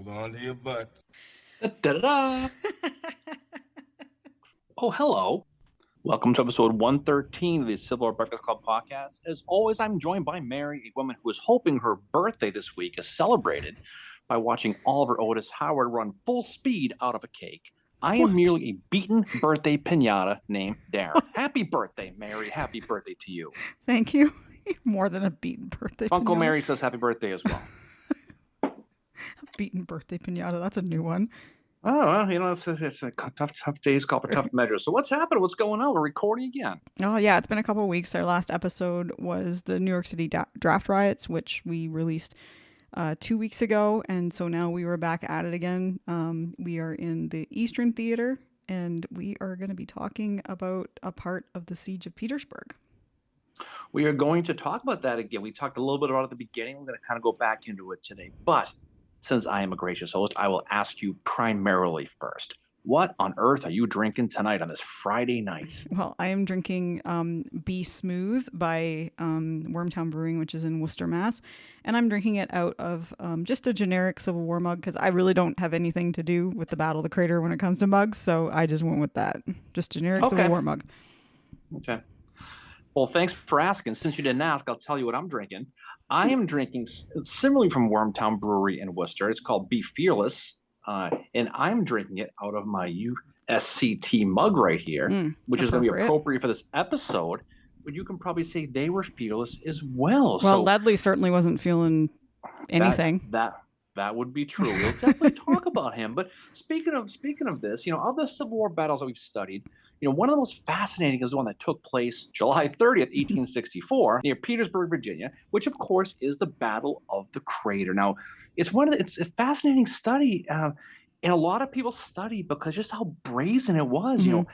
Hold on to your butts. Da-da-da. Oh, hello. Welcome to episode 113 of the Civil War Breakfast Club podcast. As always, I'm joined by Mary, a woman who is hoping her birthday this week is celebrated by watching Oliver Otis Howard run full speed out of a cake. I am merely a beaten birthday pinata named Darren. Happy birthday, Mary. Happy birthday to you. Thank you. More than a beaten birthday Uncle pinata. Mary says happy birthday as well. A beaten birthday pinata. That's a new one. Oh, well, you know, it's a tough days call for tough measures. So what's happening? What's going on? We're recording again. Oh, yeah. It's been a couple of weeks. Our last episode was the New York City draft riots, which we released 2 weeks ago. And so now we were back at it again. We are in the Eastern Theater, and we are going to be talking about a part of the Siege of Petersburg. We are going to talk about that again. We talked a little bit about it at the beginning. We're going to kind of go back into it today. But since I am a gracious host, I will ask you primarily first. What on earth are you drinking tonight on this Friday night? Well, I am drinking Be Smooth by Wormtown Brewing, which is in Worcester, Mass. And I'm drinking it out of just a generic Civil War mug because I really don't have anything to do with the Battle of the Crater when it comes to mugs. So I just went with that. Just generic Civil War mug. Okay. Well, thanks for asking. Since you didn't ask, I'll tell you what I'm drinking. I am drinking similarly from Wormtown Brewery in Worcester. It's called Be Fearless. And I'm drinking it out of my USCT mug right here, which is going to be appropriate for this episode. But you can probably say they were fearless as well. Well, Ledley certainly wasn't feeling anything. That would be true. We'll definitely talk about him. But speaking of this, you know, of the Civil War battles that we've studied, you know, one of the most fascinating is the one that took place July 30th, 1864, near Petersburg, Virginia, which of course is the Battle of the Crater. Now, it's a fascinating study, and a lot of people study because just how brazen it was. Mm-hmm. You know,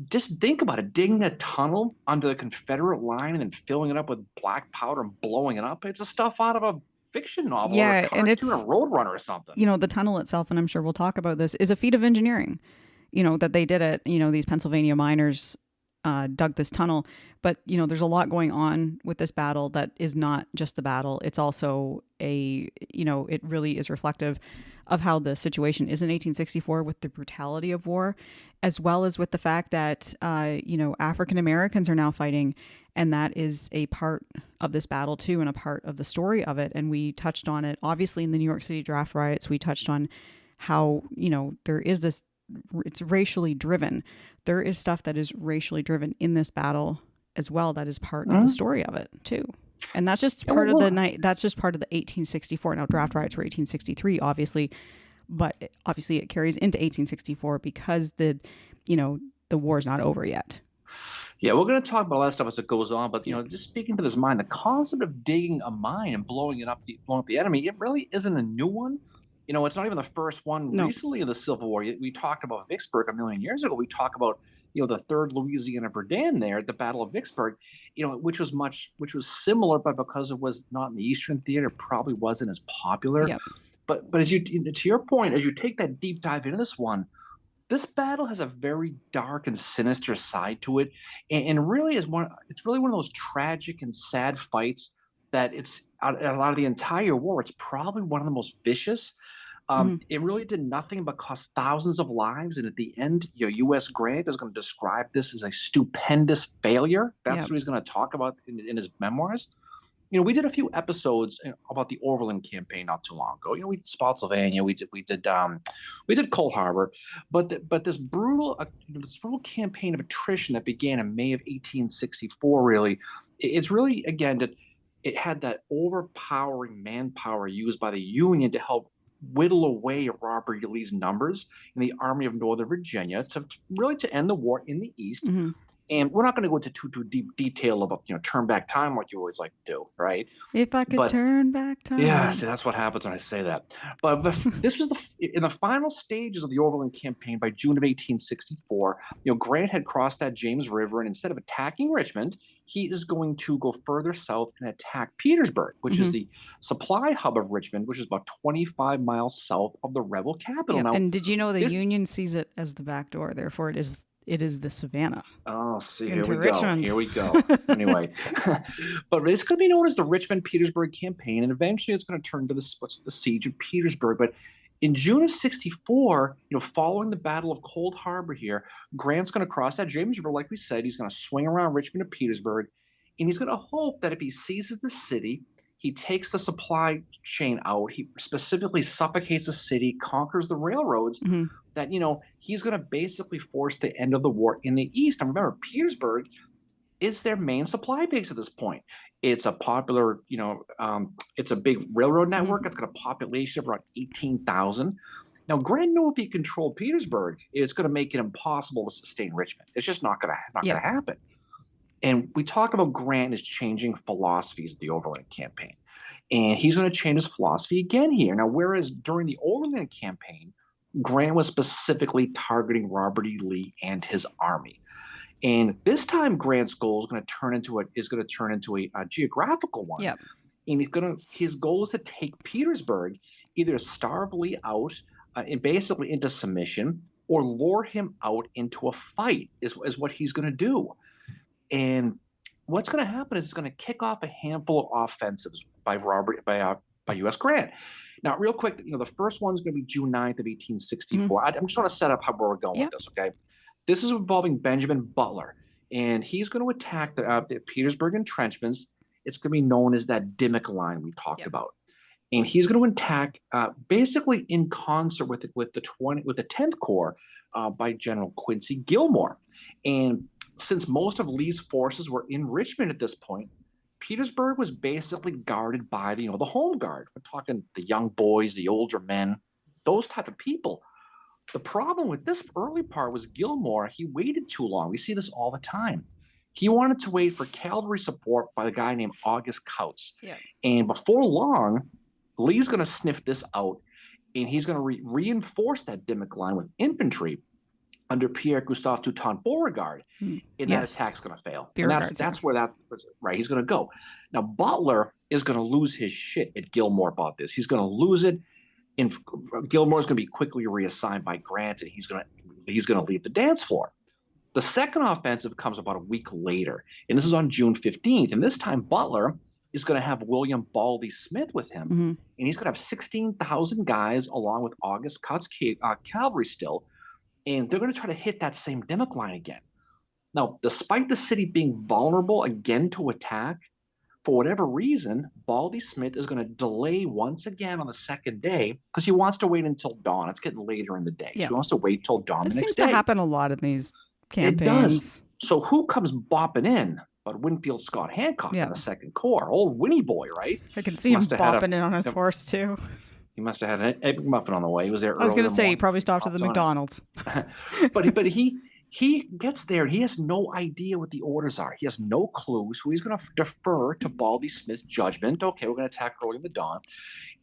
just think about it: digging a tunnel under the Confederate line and then filling it up with black powder and blowing it up. It's the stuff out of a fiction novel, or a cartoon, or Roadrunner or something. You know, the tunnel itself, and I'm sure we'll talk about this, is a feat of engineering. You know, that they did it. You know, these Pennsylvania miners dug this tunnel, but you know, there's a lot going on with this battle that is not just the battle. It's also it really is reflective of how the situation is in 1864 with the brutality of war, as well as with the fact that African Americans are now fighting. And that is a part of this battle too, and a part of the story of it. And we touched on it, obviously, in the New York City draft riots. We touched on how, you know, there is this, it's racially driven. There is stuff that is racially driven in this battle as well. That is part of the story of it too. And that's just part of the night. That's just part of the 1864. Now, draft riots were 1863, obviously, but obviously it carries into 1864 because the war is not over yet. Yeah, we're going to talk about a lot of stuff as it goes on, but you know, just speaking to this mine, the concept of digging a mine and blowing up the enemy, it really isn't a new one. You know, it's not even the first one recently in the Civil War. We talked about Vicksburg a million years ago. We talked about, you know, the Third Louisiana Verdun there at the Battle of Vicksburg, you know, which was similar, but because it was not in the Eastern Theater, it probably wasn't as popular. Yep. But as to your point, as you take that deep dive into this one, this battle has a very dark and sinister side to it, and really it's really one of those tragic and sad fights that it's out a lot of the entire war. It's probably one of the most vicious. It really did nothing but cost thousands of lives, and at the end, U.S. Grant is going to describe this as a stupendous failure. That's what he's going to talk about in his memoirs. You know, we did a few episodes about the Overland campaign not too long ago. You know, we did Spotsylvania, we did Cold Harbor, but this brutal campaign of attrition that began in May of 1864, really, it's really, again, that it had that overpowering manpower used by the Union to help whittle away Robert E. Lee's numbers in the Army of Northern Virginia to end the war in the East. Mm-hmm. And we're not going to go into too deep detail about, you know, turn back time like you always like to do, right? If I could turn back time. Yeah, see, that's what happens when I say that. But this was in the final stages of the Overland campaign by June of 1864. You know, Grant had crossed that James River, and instead of attacking Richmond, he is going to go further south and attack Petersburg, which is the supply hub of Richmond, which is about 25 miles south of the rebel capital. Yep. Now, and did you know the Union sees it as the back door? Therefore, it is the Savannah. Oh, see, here we go. Anyway, but it's going to be known as the Richmond-Petersburg campaign, and eventually it's going to turn to the siege of Petersburg. But In June of 64, following the Battle of Cold Harbor here, Grant's going to cross that James River, like we said. He's going to swing around Richmond to Petersburg, and he's going to hope that if he seizes the city, he takes the supply chain out. He specifically suffocates the city, conquers the railroads. Hmm. That he's going to basically force the end of the war in the east. And remember, Petersburg is their main supply base at this point. It's a popular, it's a big railroad network. Hmm. It's got a population of around 18,000. Now, Grant knew if he controlled Petersburg, it's going to make it impossible to sustain Richmond. It's just not going Yeah. to happen. And we talk about Grant as changing philosophies of the Overland Campaign. And he's going to change his philosophy again here. Now, whereas during the Overland Campaign, Grant was specifically targeting Robert E. Lee and his army. And this time, Grant's goal is going to turn into a geographical one. Yep. And his goal is to take Petersburg, either starve Lee out and basically into submission, or lure him out into a fight. Is what he's going to do. And what's going to happen is it's going to kick off a handful of offensives by U.S. Grant. Now, real quick, the first one's going to be June 9th of 1864. I'm just going to set up where we're going with this, okay? This is involving Benjamin Butler, and he's going to attack the Petersburg entrenchments. It's going to be known as that Dimmock Line we talked about. And he's going to attack basically in concert with the 10th Corps by General Quincy Gilmore. And since most of Lee's forces were in Richmond at this point, Petersburg was basically guarded by the home guard. We're talking the young boys, the older men, those type of people. The problem with this early part was Gilmore, he waited too long. We see this all the time. He wanted to wait for cavalry support by a guy named August Kautz. Yeah. And before long, Lee's going to sniff this out, and he's going to reinforce that Dimmock Line with infantry under Pierre-Gustave Toutant Beauregard, and that attack's going to fail. And that's where that was, right? He's going to go. Now, Butler is going to lose his shit at Gilmore about this. He's going to lose it, and Gilmore's going to be quickly reassigned by Grant, and he's going to leave the dance floor. The second offensive comes about a week later, and this is on June 15th. And this time, Butler is going to have William Baldy Smith with him, and he's going to have 16,000 guys along with August Kautz cavalry still. And they're going to try to hit that same Dimmock Line again. Now, despite the city being vulnerable again to attack, for whatever reason, Baldy Smith is going to delay once again on the second day because he wants to wait until dawn. It's getting later in the day. So he wants to wait till dawn the next day. It seems to happen a lot in these campaigns. It does. So who comes bopping in but Winfield Scott Hancock in the Second Corps? Old Winnie boy, right? I can see him bopping in on his horse, too. He must have had an egg muffin on the way. He was there early. I was going to say, he probably stopped at the McDonald's. but he gets there, and he has no idea what the orders are. He has no clue, so he's going to defer to Baldy Smith's judgment. Okay, we're going to attack early in the dawn.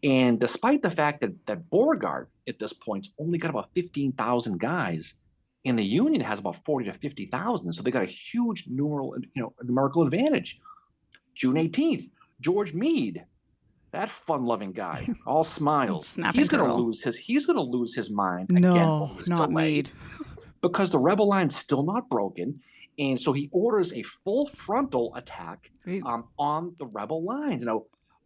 And despite the fact that Beauregard, at this point, only got about 15,000 guys, and the Union has about 40 to 50,000, so they got a huge numerical advantage. June 18th, George Meade, that fun-loving guy, all smiles. He's going to lose his mind again. No, not Meade. Because the rebel line's still not broken, and so he orders a full frontal attack on the rebel lines. Now,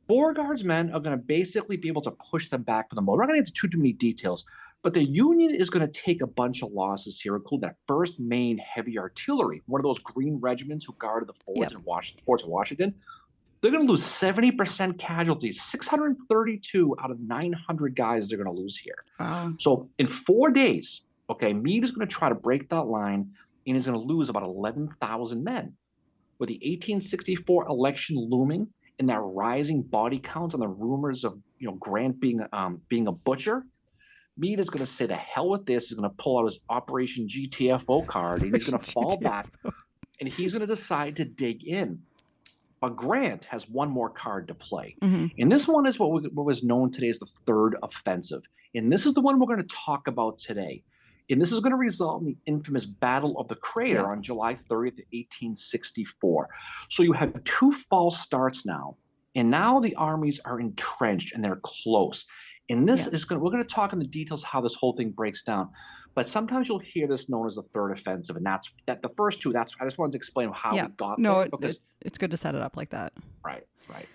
Beauregard's men are going to basically be able to push them back for the moment. We're not going to get into too many details, but the Union is going to take a bunch of losses here, including that 1st Maine Heavy Artillery, one of those green regiments who guarded the forts in Washington. They're going to lose 70% casualties, 632 out of 900 guys they're going to lose here. So in 4 days, Meade is going to try to break that line, and he's going to lose about 11,000 men. With the 1864 election looming and that rising body count and the rumors of Grant being a butcher, Meade is going to say, "The hell with this." He's going to pull out his Operation GTFO card, and he's going to fall back, and he's going to decide to dig in. But Grant has one more card to play, and this one is what was known today as the Third Offensive, and this is the one we're going to talk about today. And this is going to result in the infamous Battle of the Crater on July 30th, 1864. So you have 2 false starts now, and now the armies are entrenched and they're close. And this is we're going to talk in the details how this whole thing breaks down. But sometimes you'll hear this known as the Third Offensive, and that's the first 2. I just wanted to explain how we got there. Because it's good to set it up like that. Right.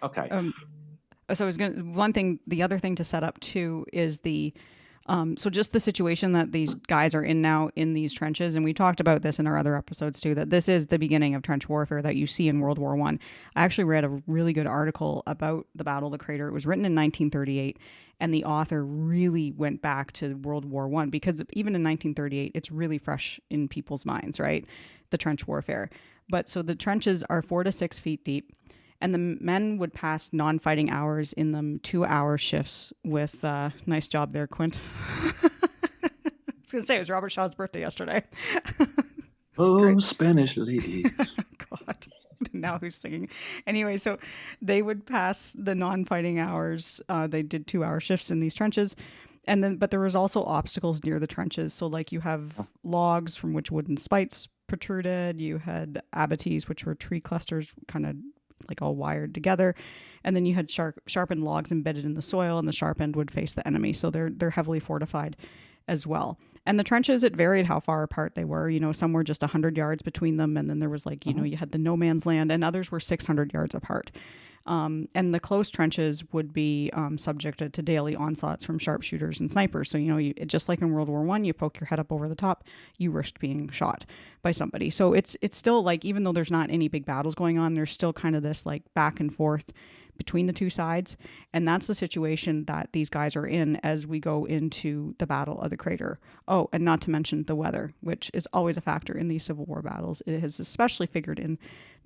Okay. So the other thing to set up too is the So just the situation that these guys are in now in these trenches, and we talked about this in our other episodes too, that this is the beginning of trench warfare that you see in World War One. I actually read a really good article about the Battle of the Crater. It was written in 1938, and the author really went back to World War One because even in 1938, it's really fresh in people's minds, right? The trench warfare. But so the trenches are 4 to 6 feet deep, and the men would pass non-fighting hours in them 2-hour shifts with nice job there, Quint. I was gonna say it was Robert Shaw's birthday yesterday. Oh, Spanish ladies. God, now who's singing? Anyway, so they would pass the non-fighting hours. They did 2-hour shifts in these trenches, and then but there was also obstacles near the trenches. So like you have logs from which wooden spikes protruded. You had abatis, which were tree clusters, kind of like all wired together, and then you had sharpened logs embedded in the soil, and the sharp end would face the enemy. So they're heavily fortified as well. And the trenches, it varied how far apart they were. Some were just 100 yards between them, and then there was you had the no man's land, and others were 600 yards apart. And the close trenches would be subjected to daily onslaughts from sharpshooters and snipers. So, just like in World War One, you poke your head up over the top, you risk being shot by somebody. So it's still like, even though there's not any big battles going on, there's still kind of this like back and forth between the two sides. And that's the situation that these guys are in as we go into the Battle of the Crater. Oh, and not to mention the weather, which is always a factor in these Civil War battles. It has especially figured in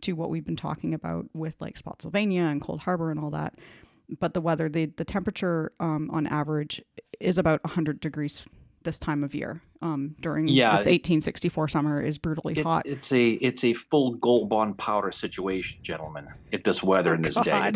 to what we've been talking about with like Spotsylvania and Cold Harbor and all that. But the weather, the temperature on average is about 100 degrees this time of year. During this 1864 summer is brutally hot. It's a full gold bond powder situation, gentlemen. This weather in this day,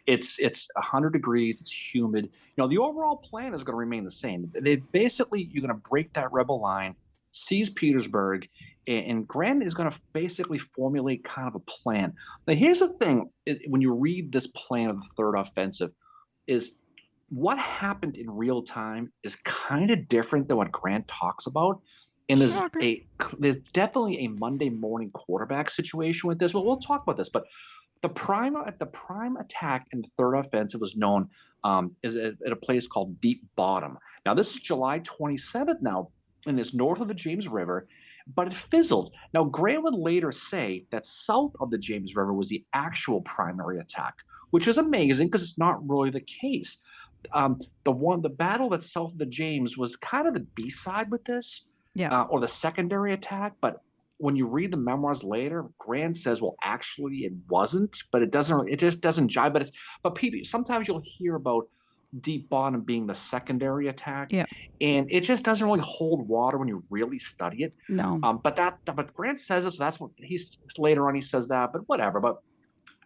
it's 100 degrees. It's humid. The overall plan is going to remain the same. You're going to break that rebel line, seize Petersburg, and Grant is going to basically formulate kind of a plan. Now, here's the thing: when you read this plan of the Third Offensive, is what happened in real time is kind of different than what Grant talks about. And there's definitely a Monday morning quarterback situation with this. Well, we'll talk about this, but the prime attack in the Third Offensive was known is at a place called Deep Bottom. Now, this is July 27th now, and it's north of the James River, but it fizzled. Now, Grant would later say that south of the James River was the actual primary attack, which is amazing because it's not really the case. The battle that's south of the James was kind of the B-side with this, or the secondary attack. But when you read the memoirs later, Grant says, "Well, actually, it wasn't." But it just doesn't jive. But people, sometimes you'll hear about Deep Bottom being the secondary attack, and it just doesn't really hold water when you really study it. No. But Grant says it, so that's what later on he says that. But whatever. But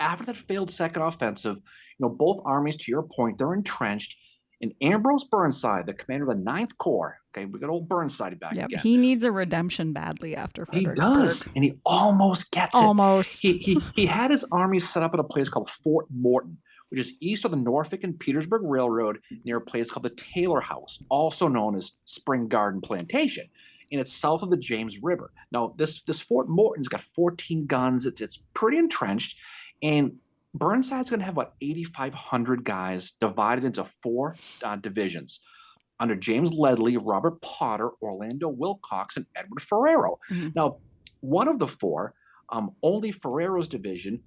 after that failed second offensive, both armies, to your point, they're entrenched. And Ambrose Burnside, the commander of the Ninth Corps, okay, we got old Burnside back again. He needs a redemption badly after Fredericksburg. He does, and he almost gets it. Almost. He had his army set up at a place called Fort Morton, which is east of the Norfolk and Petersburg Railroad, near a place called the Taylor House, also known as Spring Garden Plantation. And it's south of the James River. Now, this Fort Morton's got 14 guns. It's pretty entrenched. And Burnside's going to have about 8,500 guys divided into 4 divisions under James Ledlie, Robert Potter, Orlando Wilcox, and Edward Ferrero. Mm-hmm. Now, one of the 4, only Ferrero's division,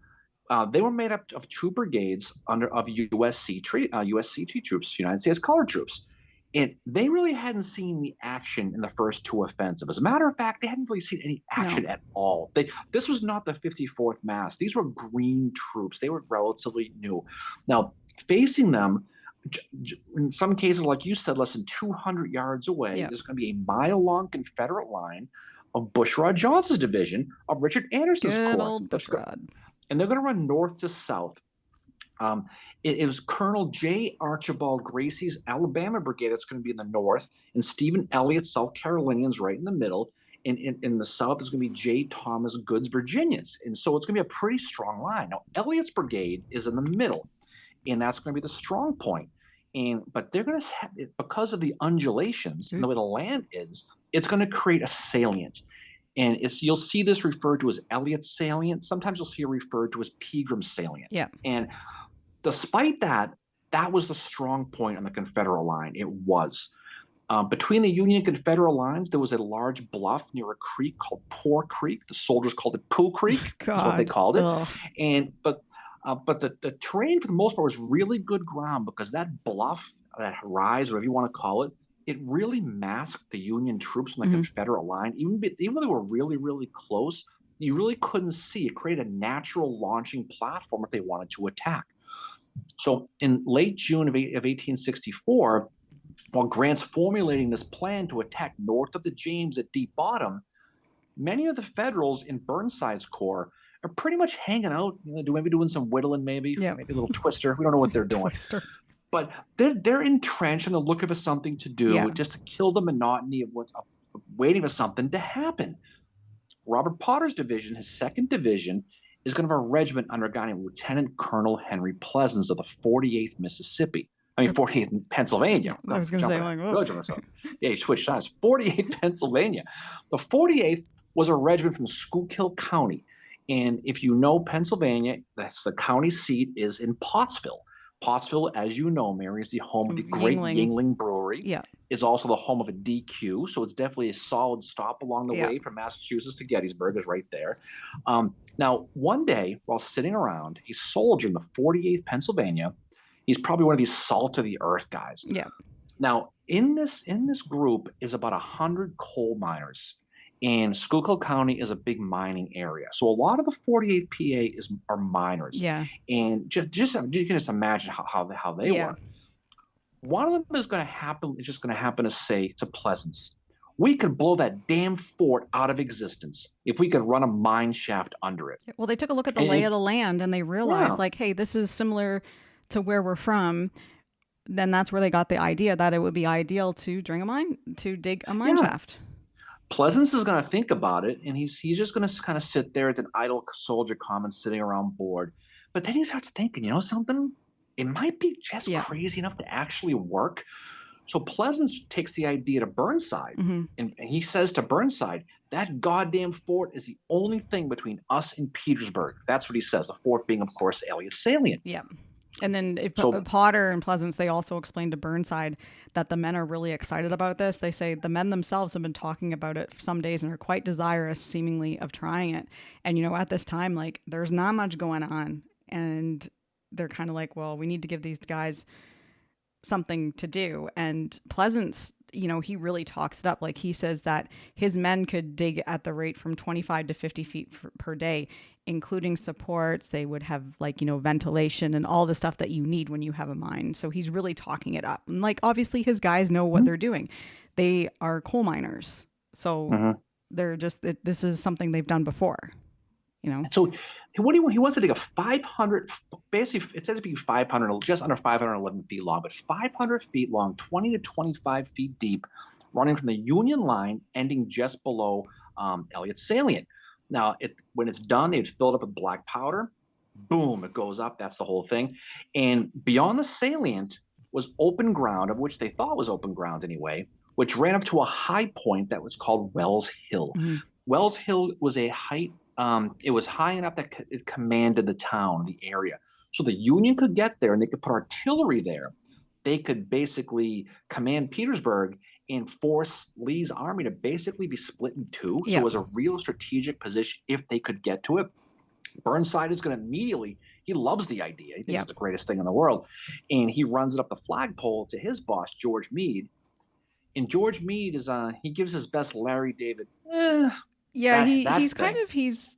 they were made up of 2 brigades of USCT troops, United States Colored Troops. And they really hadn't seen the action in the first 2 offensives. As a matter of fact, they hadn't really seen any action at all. This was not the 54th Mass. These were green troops. They were relatively new. Now, facing them, in some cases, like you said, less than 200 yards away, there's going to be a mile-long Confederate line of Bushrod Johnson's division of Richard Anderson's Good corps. Old Bushrod. And they're going to run north to south. It was Colonel J. Archibald Gracie's Alabama Brigade that's going to be in the north, and Stephen Elliott's South Carolinians right in the middle. And in the south is going to be J. Thomas Good's Virginians. And so it's going to be a pretty strong line. Now, Elliott's brigade is in the middle, and that's going to be the strong point. But they're going to have, because of the undulations and the way the land is, it's going to create a salient. And you'll see this referred to as Elliott's salient. Sometimes you'll see it referred to as Pegram salient. Yeah. And despite that, that was the strong point on the Confederate line. It was. Between the Union and Confederate lines, there was a large bluff near a creek called Poor Creek. The soldiers called it Pooh Creek, is what they God. called it. Ugh. And but the terrain for the most part was really good ground because that bluff, that rise, whatever you want to call it, it really masked the Union troops from the Mhm. Confederate line. Even though they were really, really close, you really couldn't see. It created a natural launching platform if they wanted to attack. So in late June of 1864, while Grant's formulating this plan to attack north of the James at Deep Bottom, many of the Federals in Burnside's corps are pretty much hanging out, maybe doing some whittling, Yeah. maybe a little twister. We don't know what they're doing, Twister. but they're entrenched and they're looking for something to do, Yeah. just to kill the monotony of waiting for something to happen. Robert Potter's division, his second division, is going to have a regiment under a guy named Lieutenant Colonel Henry Pleasants of the 48th Mississippi. I mean, 48th Pennsylvania. I was going to say, like, Really jumping myself. Yeah, he switched sides. 48th Pennsylvania. The 48th was a regiment from Schuylkill County. And if you know Pennsylvania, that's the county seat is in Pottsville. Pottsville, as you know, Mary, is the home of the great Yuengling Brewery. Yeah. It's also the home of a DQ, so it's definitely a solid stop along the way from Massachusetts to Gettysburg is right there. Now, one day, while sitting around, a soldier in the 48th Pennsylvania, he's probably one of these salt of the earth guys. Yeah. Now, in this group is about 100 coal miners, and Schuylkill County is a big mining area. So a lot of the 48th PA are miners. Yeah. And you can just imagine how they were. One of them is going to happen. It's just going to happen to say to Pleasants, we could blow that damn fort out of existence if we could run a mine shaft under it. Well, they took a look at the lay of the land and they realized, like, hey, this is similar to where we're from. Then that's where they got the idea that it would be ideal to dig a mine shaft. Pleasants is going to think about it, and he's just going to kind of sit there as an idle soldier common sitting around bored. But then he starts thinking, you know something? It might be just crazy enough to actually work. So Pleasants takes the idea to Burnside, and he says to Burnside, that goddamn fort is the only thing between us and Petersburg. That's what he says, the fort being, of course, Elliot's salient. Yeah. And then Potter and Pleasants, they also explained to Burnside that the men are really excited about this. They say the men themselves have been talking about it for some days and are quite desirous, seemingly, of trying it. And, at this time, like, there's not much going on. And they're kind of like, well, we need to give these guys something to do. And Pleasants, he really talks it up. Like, he says that his men could dig at the rate from 25 to 50 feet per day, including supports. They would have, like, ventilation and all the stuff that you need when you have a mine. So he's really talking it up. And, like, obviously his guys know what they're doing. They are coal miners. So they're just, this is something they've done before, So he wants to dig a 500, basically it says to be 500, just under 511 feet long, but 500 feet long, 20 to 25 feet deep, running from the Union line, ending just below Elliot's salient. Now, when it's done, they've filled up with black powder. Boom, it goes up. That's the whole thing. And beyond the salient was open ground, of which they thought was open ground anyway, which ran up to a high point that was called Wells Hill. Wells Hill was a height. It was high enough that it commanded the town, the area. So the Union could get there and they could put artillery there. They could basically command Petersburg and force Lee's army to basically be split in two. So it was a real strategic position if they could get to it. Burnside is going to immediately, he loves the idea. He thinks it's the greatest thing in the world. And he runs it up the flagpole to his boss, George Meade. And George Meade he gives his best Larry David. He's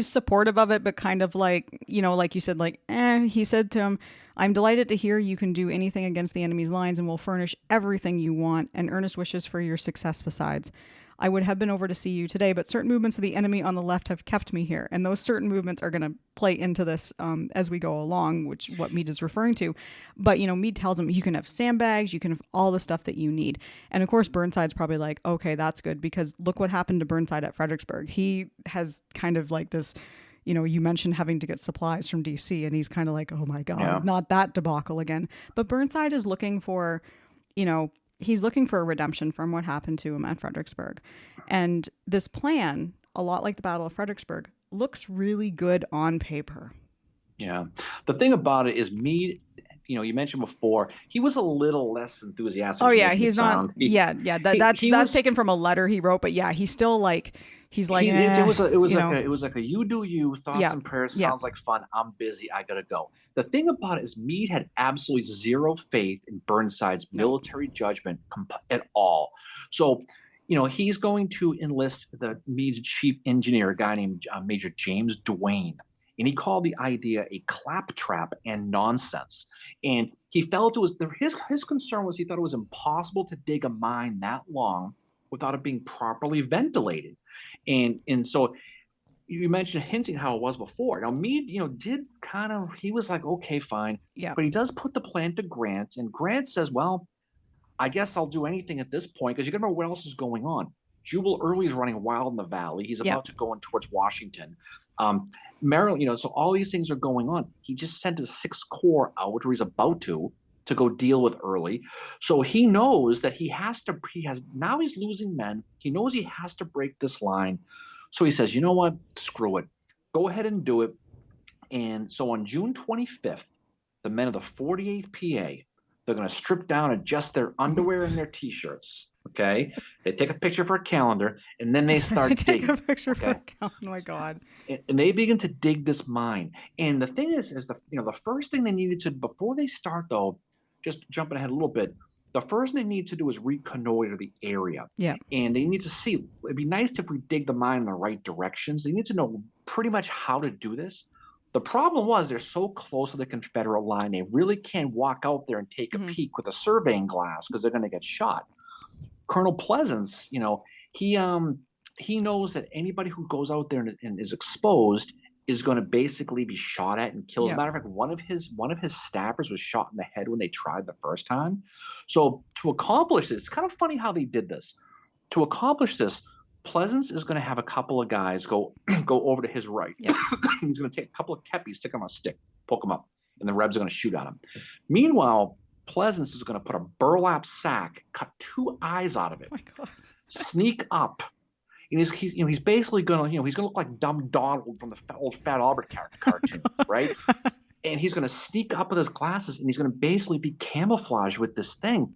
supportive of it, but kind of like, like you said, like, he said to him, I'm delighted to hear you can do anything against the enemy's lines and will furnish everything you want, and earnest wishes for your success besides. I would have been over to see you today, but certain movements of the enemy on the left have kept me here. And those certain movements are going to play into this as we go along, which what Meade is referring to. But, Meade tells him you can have sandbags, you can have all the stuff that you need. And of course, Burnside's probably like, okay, that's good, because look what happened to Burnside at Fredericksburg. He has kind of like this, you mentioned having to get supplies from DC, and he's kind of like, oh my God, not that debacle again. But Burnside is looking for, he's looking for a redemption from what happened to him at Fredericksburg. And this plan, a lot like the Battle of Fredericksburg, looks really good on paper. Yeah. The thing about it is Meade you mentioned before, he was a little less enthusiastic Oh as you're yeah, making it he's not. sound. Yeah, yeah. That He, that's he that's was taken from a letter he wrote, but yeah, he's still like he's like, it eh, was a, it was you like know. a, it was like a you do you, thoughts Yeah, and prayers, yeah, sounds like fun. I'm busy. I gotta go. The thing about it is Meade had absolutely zero faith in Burnside's no, military judgment at all. So, he's going to enlist the Meade's chief engineer, a guy named Major James Duane. And he called the idea a claptrap and nonsense. And he felt it was his concern was he thought it was impossible to dig a mine that long without it being properly ventilated. And so you mentioned hinting how it was before. Now, Meade, did kind of he was like, okay, fine, yeah. but he does put the plan to Grant, and Grant says, well, I guess I'll do anything at this point because you got to remember what else is going on. Jubal Early is running wild in the valley. He's Yeah. about to go in towards Washington. Maryland, so all these things are going on. He just sent his Sixth Corps out, or he's about to go deal with Early. So he knows that he's losing men. He knows he has to break this line. So he says, you know what? Screw it. Go ahead and do it. And so on June 25th, the men of the 48th PA, they're going to strip down and adjust their underwear and their t-shirts. Okay. They take a picture for a calendar and then they start Take digging. a picture Okay. for oh my god. And they begin to dig this mine. And the thing is the first thing they needed to, before they start though, just jumping ahead a little bit, the first thing they need to do is reconnoiter the area. Yeah. And they need to see, it'd be nice if we dig the mine in the right directions. They need to know pretty much how to do this. The problem was they're so close to the Confederate line, they really can't walk out there and take a peek with a surveying glass because they're going to get shot. Colonel Pleasance, he knows that anybody who goes out there and is exposed is going to basically be shot at and killed. As a Yeah. matter of fact, one of his stabbers was shot in the head when they tried the first time. So to accomplish this, it's kind of funny how they did this. To accomplish this, Pleasance is going to have a couple of guys go over to his right. Yeah. He's going to take a couple of keppies, stick them on a stick, poke them up, and the Rebs are going to shoot at him. Meanwhile, Pleasance is going to put a burlap sack, cut two eyes out of it, Oh my god. sneak up. And he's basically going to, he's going to look like Dumb Donald from the old Fat Albert cartoon, right? And he's going to sneak up with his glasses and he's going to basically be camouflaged with this thing.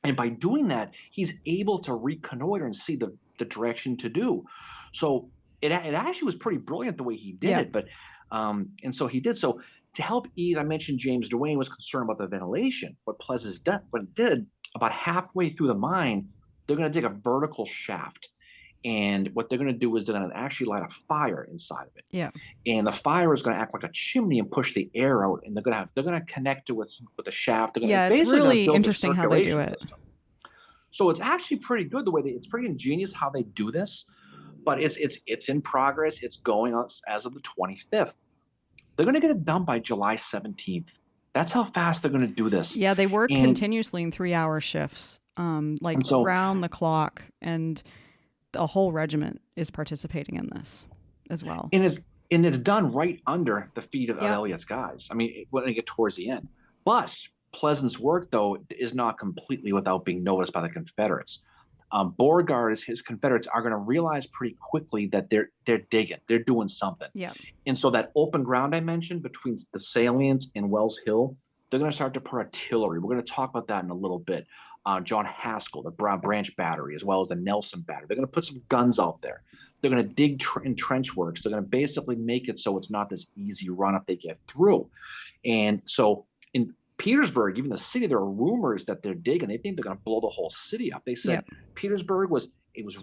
And by doing that, he's able to reconnoiter and see the direction to do. So it actually was pretty brilliant the way he did it. But and so he did. So to help ease, I mentioned James Duane was concerned about the ventilation. What Pleasance did about halfway through the mine, they're going to dig a vertical shaft. And what they're going to do is they're going to actually light a fire inside of it. Yeah. And the fire is going to act like a chimney and push the air out. And they're going to connect it with the shaft. They're going to It's basically really build interesting how they do it. system. So it's actually pretty good the way it's pretty ingenious how they do this. But it's in progress. It's going on as of the 25th. They're going to get it done by July 17th. That's how fast they're going to do this. Yeah, they work continuously in 3-hour shifts, around the clock, and the whole regiment is participating in this as well. And it's done right under the feet of Elliott's guys. I mean, when they get towards the end. But Pleasant's work, though, is not completely without being noticed by the Confederates. Beauregard, his Confederates are going to realize pretty quickly that they're digging, they're doing something. Yeah. And so that open ground I mentioned between the salients and Wells Hill, they're going to start to put artillery. We're going to talk about that in a little bit. John Haskell, the Brown Branch Battery, as well as the Nelson Battery. They're going to put some guns out there. They're going to dig in trench works. They're going to basically make it so it's not this easy run if they get through. And so in Petersburg, even the city, there are rumors that they're digging. They think they're going to blow the whole city up. They said Petersburg was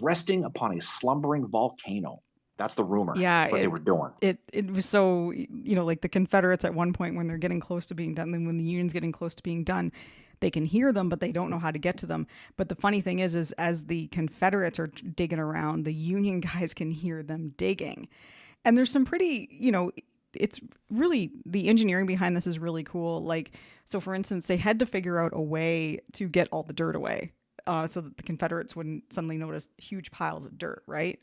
resting upon a slumbering volcano. That's the rumor. Yeah, what they were doing. It was so, like the Confederates at one point when they're getting close to being done, then when the Union's getting close to being done, they can hear them, but they don't know how to get to them. But the funny thing is as the Confederates are digging around, the Union guys can hear them digging. And there's some pretty, it's really, the engineering behind this is really cool. Like, so for instance, they had to figure out a way to get all the dirt away so that the Confederates wouldn't suddenly notice huge piles of dirt, right?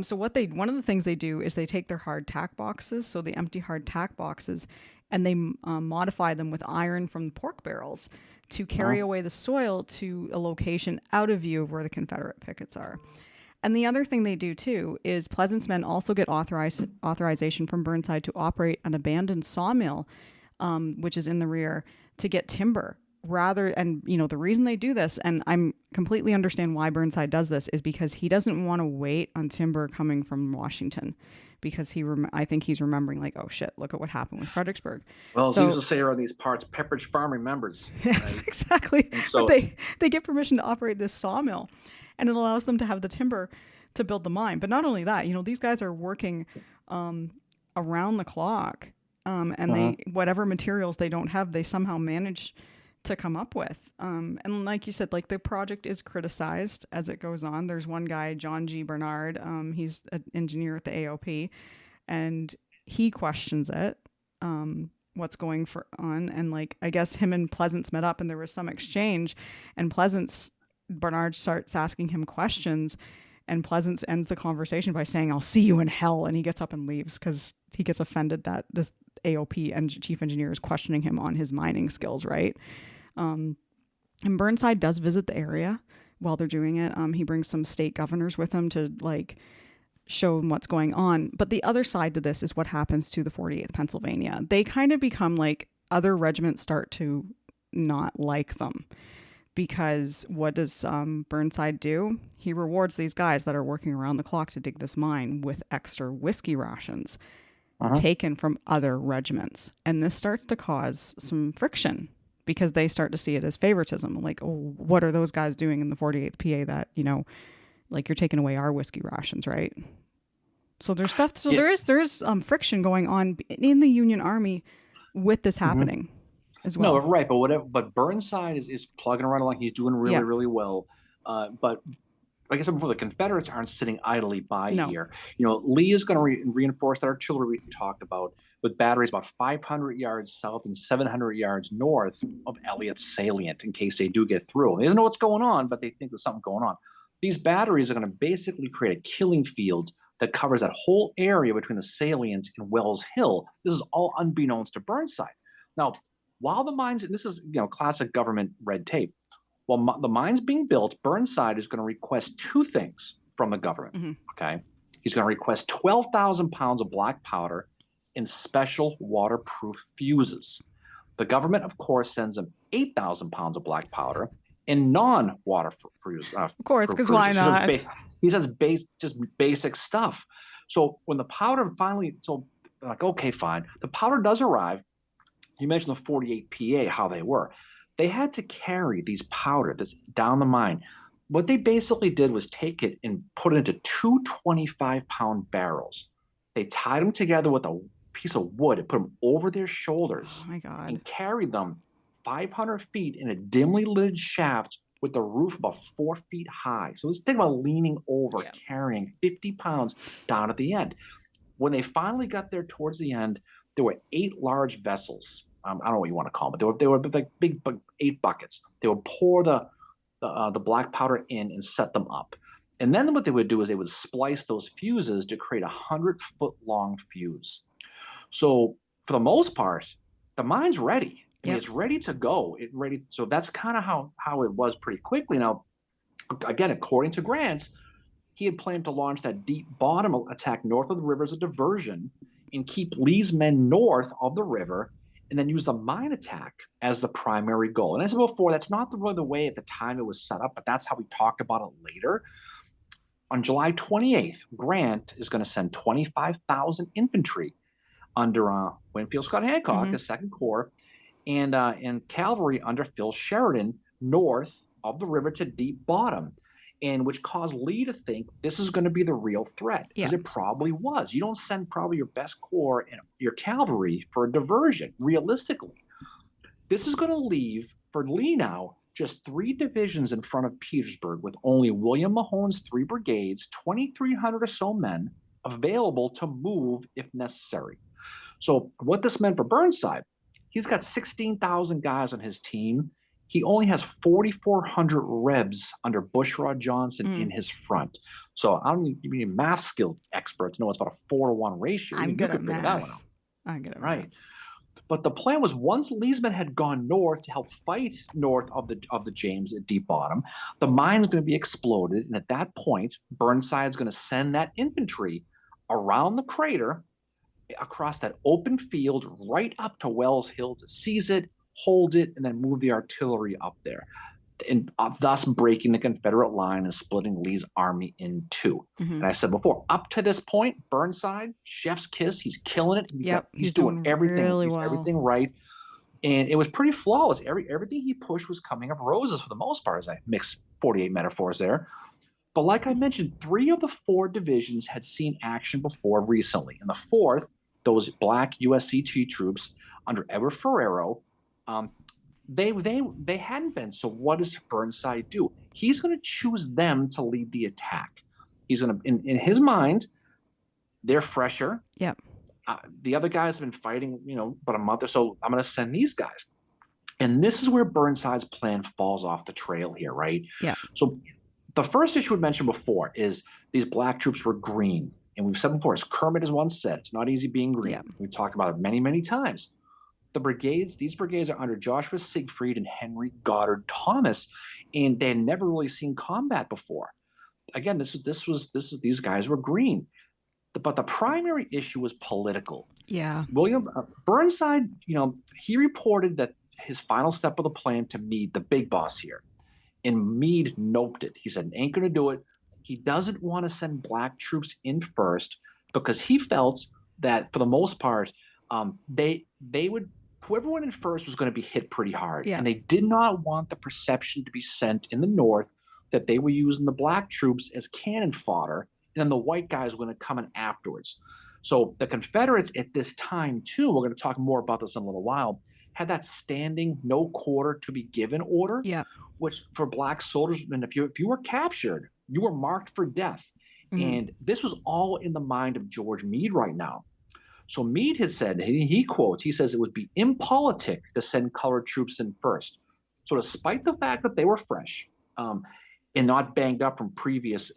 So one of the things they do is they take their hard tack boxes, so the empty hard tack boxes, and they modify them with iron from the pork barrels to carry away the soil to a location out of view of where the Confederate pickets are. And the other thing they do too is Pleasant's men also get authorization from Burnside to operate an abandoned sawmill, which is in the rear, to get timber rather. And the reason they do this, and I'm completely understand why Burnside does this, is because he doesn't want to wait on timber coming from Washington, because I think he's remembering, like, oh shit, look at what happened with Fredericksburg. Well, as he used So to say around these parts, Pepperidge Farm remembers, right? exactly. And But so, they get permission to operate this sawmill, and it allows them to have the timber to build the mine. But not only that, these guys are working around the clock, and mhm, they whatever materials they don't have, they somehow manage to come up with. And like you said, like, the project is criticized as it goes on. There's one guy, John G. Bernard. He's an engineer at the AOP, and he questions it. What's going on, and, like, I guess him and Pleasance met up, and there was some exchange, and Bernard starts asking him questions, and Pleasance ends the conversation by saying, "I'll see you in hell," and he gets up and leaves because he gets offended that this AOP and chief engineer is questioning him on his mining skills, right? Um, and Burnside does visit the area while they're doing it. He brings some state governors with him to, like, show them what's going on. But the other side to this is what happens to the 48th Pennsylvania. They kind of become like, other regiments start to not like them, because what does Burnside do? He rewards these guys that are working around the clock to dig this mine with extra whiskey rations mhm. taken from other regiments. And this starts to cause some friction, because they start to see it as favoritism. Like, oh, what are those guys doing in the 48th PA that, like, you're taking away our whiskey rations, right? So there's stuff. So Yeah. there is friction going on in the Union Army with this Mhm. happening as No, well. right, but whatever. But Burnside is plugging right along. He's doing really, Yeah. really well. But like I said before, the Confederates aren't sitting idly by No. here. Lee is going to reinforce that artillery we talked about with batteries about 500 yards south and 700 yards north of Elliott's salient in case they do get through. They don't know what's going on, but they think there's something going on. These batteries are going to basically create a killing field that covers that whole area between the salient and Wells Hill. This is all unbeknownst to Burnside. Now, while the mines, and this is classic government red tape, while the mine's being built, Burnside is going to request two things from the government. Mm-hmm. Okay, he's going to request 12,000 pounds of black powder in special waterproof fuses. The government, of course, sends him 8,000 pounds of black powder in non-waterproof Of course, because why fuses. not? He says just basic stuff. So when the powder finally, so like, okay, fine, the powder does arrive. You mentioned the 48 PA, how they were. They had to carry these powder this down the mine. What they basically did was take it and put it into two 25-pound barrels. They tied them together with a piece of wood and put them over their shoulders Oh my God. and carried them 500 feet in a dimly lit shaft with the roof about 4 feet high. So let's think about leaning over, Yeah. carrying 50 pounds down at the end. When they finally got there towards the end, there were 8 large vessels. I don't know what you want to call them, but they were like big 8 buckets. They would pour the black powder in and set them up. And then what they would do is they would splice those fuses to create a 100-foot long fuse. So for the most part, the mine's ready. I mean, Yep. it's ready to go. So that's kind of how it was pretty quickly. Now, again, according to Grant, he had planned to launch that deep bottom attack north of the river as a diversion and keep Lee's men north of the river, and then use the mine attack as the primary goal. And as I said before, that's not really the way at the time it was set up, but that's how we talked about it later. On July 28th, Grant is going to send 25,000 infantry under Winfield Scott Hancock, Mhm. the Second Corps, and cavalry under Phil Sheridan north of the river to Deep Bottom, and which caused Lee to think this is going to be the real threat, because Yeah. it probably was. You don't send probably your best corps and your cavalry for a diversion, realistically. This is going to leave for Lee now just 3 divisions in front of Petersburg, with only William Mahone's 3 brigades, 2,300 or so men available to move if necessary. So what this meant for Burnside, he's got 16,000 guys on his team. He only has 4,400 Rebs under Bushrod Johnson in his front. So I don't need math skill experts know it's about a 4-to-1 ratio. I'm You good at could figure that one math. out. I'm good at Right. math. But the plan was, once Lee's men had gone north to help fight north of the James at Deep Bottom, the mine's going to be exploded. And at that point, Burnside's going to send that infantry around the crater, across that open field, right up to Wells Hill to seize it, hold it, and then move the artillery up there, and thus breaking the Confederate line and splitting Lee's army in two. Hmm. And I said before, up to this point, Burnside, chef's kiss, he's killing it. Yep, He's doing really well. everything right. And it was pretty flawless. Everything he pushed was coming up roses for the most part, as I mixed 48 metaphors there. But like I mentioned, 3 of the 4 divisions had seen action before recently. And the 4th, those black USCT troops under Edward Ferrero, they hadn't been. So what does Burnside do? He's going to choose them to lead the attack. He's going to, in his mind, they're fresher. Yep. The other guys have been fighting, about a month or so. I'm going to send these guys. And this is where Burnside's plan falls off the trail here, right? Yeah. So the first issue we mentioned before is these black troops were green. And we've said before, as Kermit has once said, it's not easy being green. Yeah. We've talked about it many, many times. These brigades are under Joshua Siegfried and Henry Goddard Thomas, and they had never really seen combat before. Again, these guys were green. But the primary issue was political. Yeah. William Burnside, he reported that his final step of the plan to Meade, the big boss here, and Meade noped it. He said, ain't going to do it. He doesn't want to send black troops in first because he felt that for the most part, whoever went in first was going to be hit pretty hard. Yeah. And they did not want the perception to be sent in the North that they were using the black troops as cannon fodder, and then the white guys were going to come in afterwards. So the Confederates at this time, too, we're going to talk more about this in a little while, had that standing no quarter to be given order, which for black soldiers, and if you were captured, you were marked for death. Mm-hmm. And this was all in the mind of George Meade right now. So Meade had said, he says it would be impolitic to send colored troops in first. So despite the fact that they were fresh, and not banged up from previous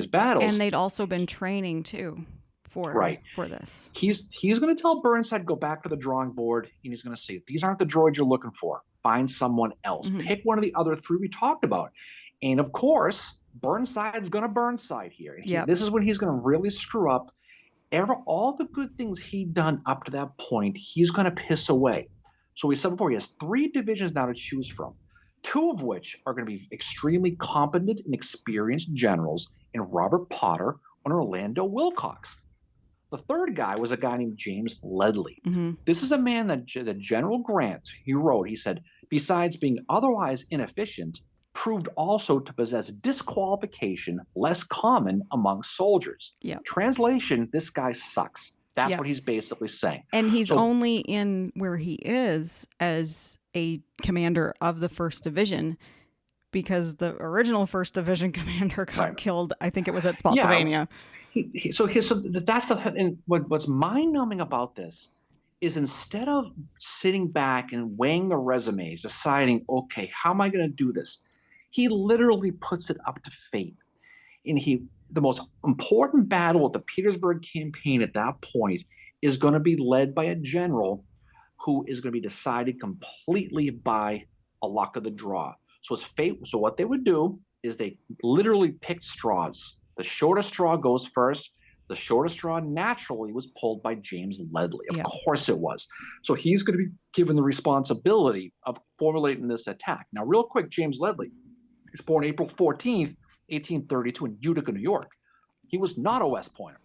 battles. And they'd also been training too for this. He's going to tell Burnside, go back to the drawing board, and he's going to say, these aren't the droids you're looking for. Find someone else. Mm-hmm. Pick one of the other 3 we talked about. And of course, Burnside's going to Burnside here. This is when he's going to really screw up. All the good things he'd done up to that point, he's going to piss away. So we said before, he has 3 divisions now to choose from. 2 of which are going to be extremely competent and experienced generals in Robert Potter and Orlando Wilcox. The 3rd guy was a guy named James Ledlie. Mm-hmm. This is a man that General Grant, he said, besides being otherwise inefficient, proved also to possess disqualification less common among soldiers. Yep. Translation, this guy sucks. That's what he's basically saying. And he's only in where he is as a commander of the 1st Division because the original 1st Division commander got killed. I think it was at Spotsylvania. Yeah. So that's and what's mind-numbing about this is instead of sitting back and weighing the resumes, deciding, okay, how am I going to do this? He literally puts it up to fate. And the most important battle of the Petersburg campaign at that point is going to be led by a general who is going to be decided completely by a luck of the draw. So it's fate. So what they would do is they literally picked straws. The shortest straw goes first. The shortest straw naturally was pulled by James Ledlie. Of course it was. So he's going to be given the responsibility of formulating this attack. Now, real quick, James Ledlie is born April 14th, 1832 in Utica, New York. He was not a West Pointer.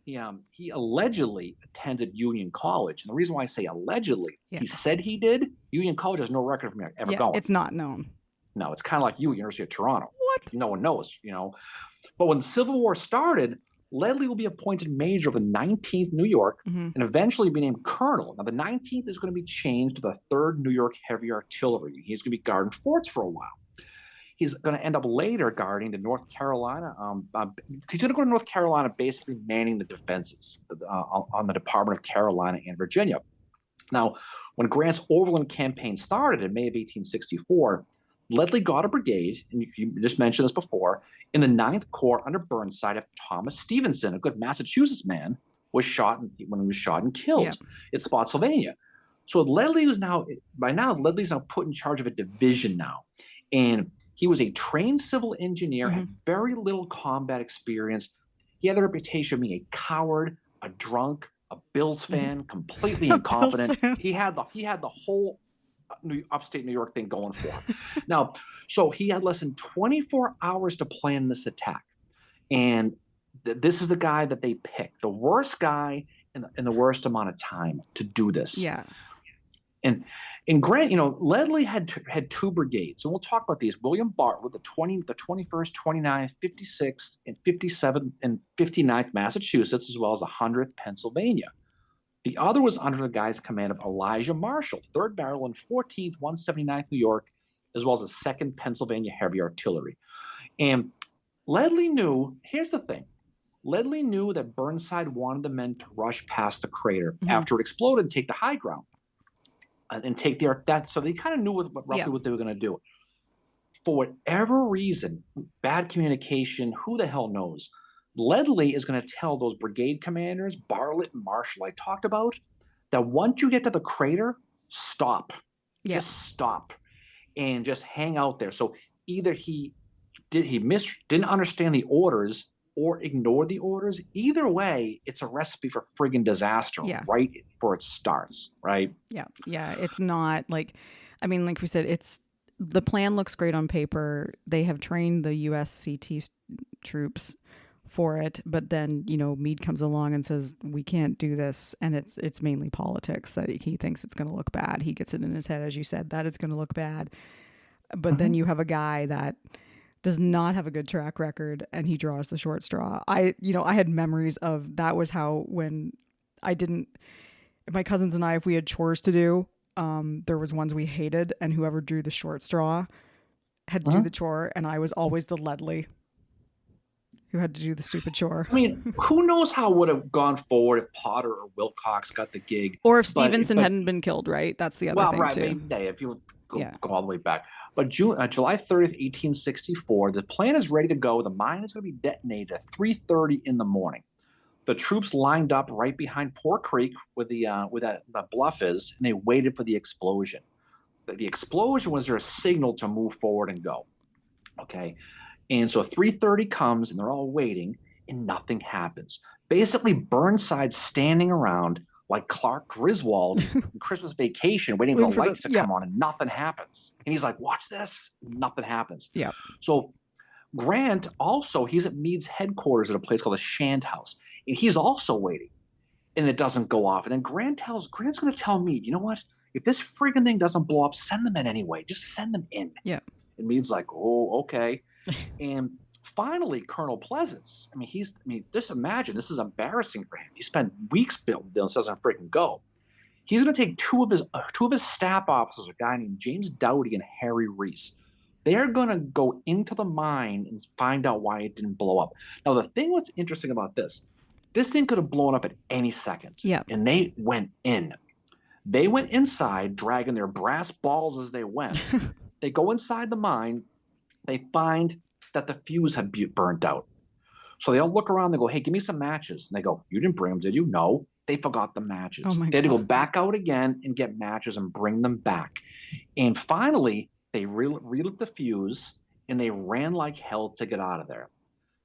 He allegedly attended Union College. And the reason why I say allegedly, he said he did. Union College has no record of him ever going. It's not known. No, it's kind of like University of Toronto. What? No one knows, But when the Civil War started, Ledlie will be appointed major of the 19th New York and eventually be named colonel. Now, the 19th is going to be changed to the 3rd New York Heavy Artillery. He's going to be guarding forts for a while. He's going to end up later guarding the North Carolina. He's going to go to North Carolina, basically manning the defenses on the Department of Carolina and Virginia. Now, when Grant's Overland campaign started in May of 1864, Ledlie got a brigade, and you just mentioned this before, in the 9th Corps under Burnside after Thomas Stevenson, a good Massachusetts man, was shot and killed at Spotsylvania. So Ledlie's now put in charge of a division now, and he was a trained civil engineer, had very little combat experience. He had the reputation of being a coward, a drunk, a Bills fan, completely incompetent. He had the whole upstate New York thing going for. Now, so he had less than 24 hours to plan this attack. And this is the guy that they picked, the worst guy in the worst amount of time to do this. Yeah. And Grant, Ledlie had two brigades, and we'll talk about these. William Bartlett, the 21st, 29th, 56th, and 57th, and 59th Massachusetts, as well as the 100th Pennsylvania. The other was under the guy's command of Elijah Marshall, 3rd Maryland, 14th, 179th New York, as well as the 2nd Pennsylvania Heavy Artillery. And Ledlie knew, here's the thing, Ledlie knew that Burnside wanted the men to rush past the crater after it exploded and take the high ground and take that. So they kind of knew roughly what they were going to do. For whatever reason, bad communication, who the hell knows, Ledlie is going to tell those brigade commanders, Bartlett and Marshall I talked about, that once you get to the crater, stop. Yeah. Just stop and just hang out there. So either he didn't understand the orders or ignored the orders. Either way, it's a recipe for friggin' disaster right before it starts, right? Yeah. It's not like, I mean, like we said, the plan looks great on paper. They have trained the USCT troops for it, but then Meade comes along and says we can't do this, and it's mainly politics that he thinks it's going to look bad. He gets it in his head, as you said, that it's going to look bad. But then you have a guy that does not have a good track record, and he draws the short straw. I had memories of that was how when my cousins and I, if we had chores to do, there was ones we hated, and whoever drew the short straw had to do the chore, and I was always the Ledlie who had to do the stupid chore. I mean, who knows how it would have gone forward if Potter or Wilcox got the gig. Or if Stevenson hadn't been killed, right? That's the other thing, too. Right, if you go all the way back. But July 30th, 1864, the plan is ready to go. The mine is going to be detonated at 3:30 in the morning. The troops lined up right behind Poor Creek where the bluff is, and they waited for the explosion. The explosion was their signal to move forward and go. Okay. And so 3:30 comes, and they're all waiting, and nothing happens. Basically, Burnside's standing around like Clark Griswold in Christmas Vacation, waiting for the lights to come on, and nothing happens. And he's like, watch this. Nothing happens. Yeah. So Grant also, he's at Meade's headquarters at a place called the Shand House, and he's also waiting, and it doesn't go off. And then Grant's going to tell Meade, you know what? If this friggin' thing doesn't blow up, send them in anyway. Just send them in. Yeah. And Meade's like, oh, okay. And finally, Colonel Pleasants, just imagine, this is embarrassing for him. He spent weeks building this, doesn't freaking go. He's going to take two of his staff officers, a guy named James Doughty and Harry Reese. They're going to go into the mine and find out why it didn't blow up. Now, the thing what's interesting about this thing could have blown up at any second. Yeah. And they went in. They went inside, dragging their brass balls as they went. They go inside the mine. They find that the fuse had burnt out. So they all look around. They go, hey, give me some matches. And they go, you didn't bring them, did you? No. They forgot the matches. Oh my they had to go God. back out again and get matches and bring them back. And finally, they relit the fuse, and they ran like hell to get out of there.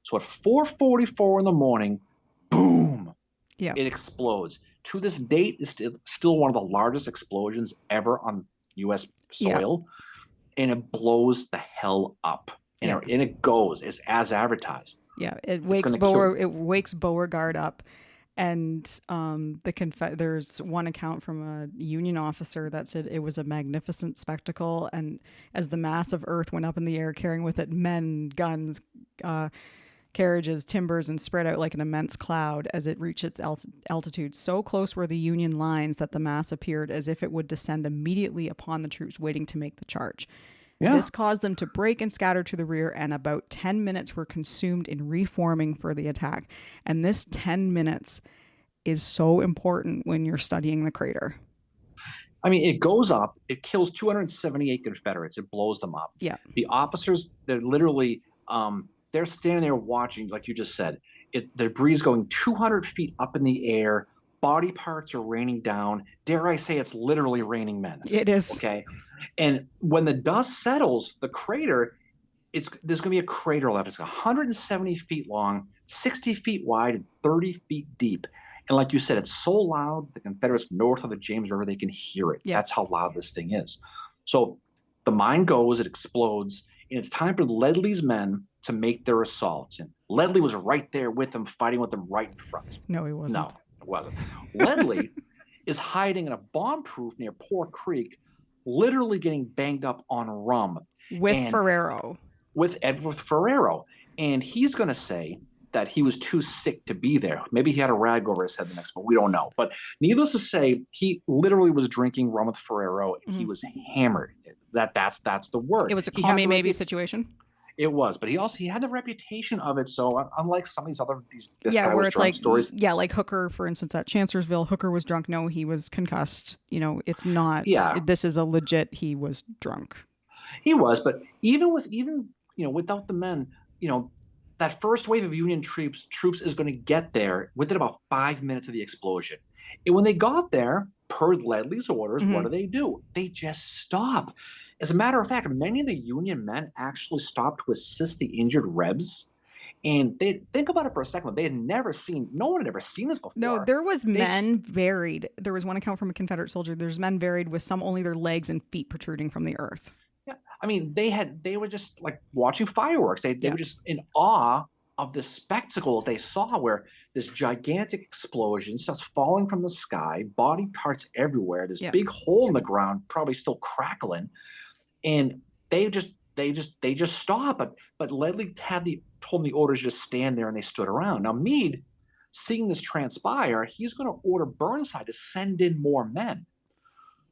So at 4:44 in the morning, boom, it explodes. To this date, it's still one of the largest explosions ever on U.S. soil. Yeah. And it blows the hell up. And it goes. It's as advertised. Yeah, it wakes Beauregard up. And there's one account from a Union officer that said it was a magnificent spectacle. And as the mass of earth went up in the air, carrying with it men, guns, carriages, timbers, and spread out like an immense cloud as it reached its altitude. So close were the Union lines that the mass appeared as if it would descend immediately upon the troops waiting to make the charge. Yeah. This caused them to break and scatter to the rear, and about 10 minutes were consumed in reforming for the attack. And this 10 minutes is so important when you're studying the crater. It goes up, it kills 278 Confederates, it blows them up. Yeah. The officers, they're literally, they're standing there watching, like you just said. The debris is going 200 feet up in the air. Body parts are raining down. Dare I say it's literally raining men. It is. Okay. And when the dust settles, the crater, there's going to be a crater left. It's 170 feet long, 60 feet wide, and 30 feet deep. And like you said, it's so loud, the Confederates north of the James River, they can hear it. Yep. That's how loud this thing is. So the mine goes, it explodes, and it's time for Ledley's men to make their assaults. And Ledley was right there with them, fighting with them right in front. No, he wasn't. No, it wasn't. Ledley is hiding in a bomb proof near Poor Creek, literally getting banged up on rum. With Ferrero. With Edward Ferrero. And he's going to say that he was too sick to be there. Maybe he had a rag over his head the next one. We don't know. But needless to say, he literally was drinking rum with Ferrero. And he was hammered. That's the word. It was a call me maybe situation. It was, but he had the reputation of it. So unlike some of these other where it's like stories, like Hooker, for instance, at Chancellorsville, Hooker was drunk. No, he was concussed. It's not. Yeah. This is a legit. He was drunk. He was, but even without the men, that first wave of Union troops is going to get there within about 5 minutes of the explosion. And when they got there, per Ledley's orders, what do? They just stop. As a matter of fact, many of the Union men actually stopped to assist the injured Rebs. And they think about it for a second. No one had ever seen this before. No, there was men buried. There was one account from a Confederate soldier. There's men buried with some only their legs and feet protruding from the earth. Yeah. I mean, they were just like watching fireworks. They were just in awe of the spectacle they saw, where this gigantic explosion starts falling from the sky, body parts everywhere, this big hole in the ground, probably still crackling. And they just stop. But Ledley told them the orders to just stand there, and they stood around. Now Meade, seeing this transpire, he's going to order Burnside to send in more men.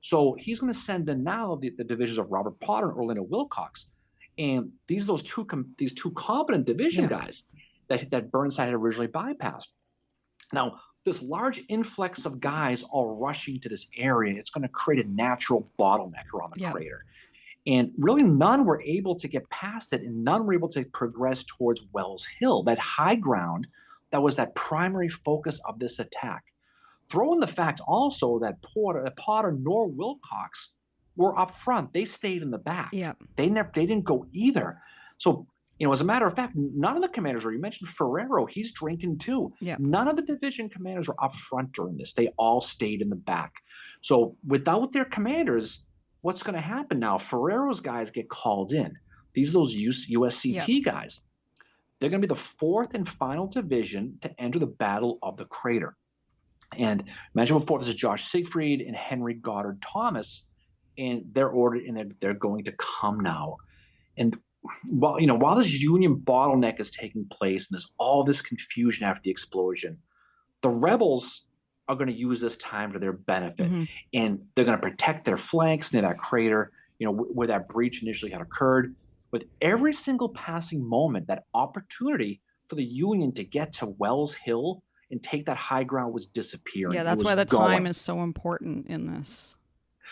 So he's going to send in now the divisions of Robert Potter and Orlando Wilcox, and these two competent division guys that Burnside had originally bypassed. Now, this large influx of guys all rushing to this area, it's going to create a natural bottleneck around the crater. And really none were able to get past it, and none were able to progress towards Wells Hill, that high ground that was that primary focus of this attack. Throw in the fact also that Potter nor Wilcox were up front. They stayed in the back. Yeah. They didn't go either. So, as a matter of fact, none of the commanders were. You mentioned Ferrero, he's drinking too. Yeah. None of the division commanders were up front during this. They all stayed in the back. So without their commanders, what's going to happen now? Ferrero's guys get called in. These are those USCT guys. They're going to be the fourth and final division to enter the Battle of the Crater. And mentioned before, this is Josh Siegfried and Henry Goddard Thomas, and they're ordered, and they're going to come now. And while this Union bottleneck is taking place, and there's all this confusion after the explosion, the rebels are going to use this time to their benefit, and they're going to protect their flanks near that crater, where that breach initially had occurred. With every single passing moment, that opportunity for the Union to get to Wells Hill and take that high ground was disappearing. Yeah, that's why the time is so important in this.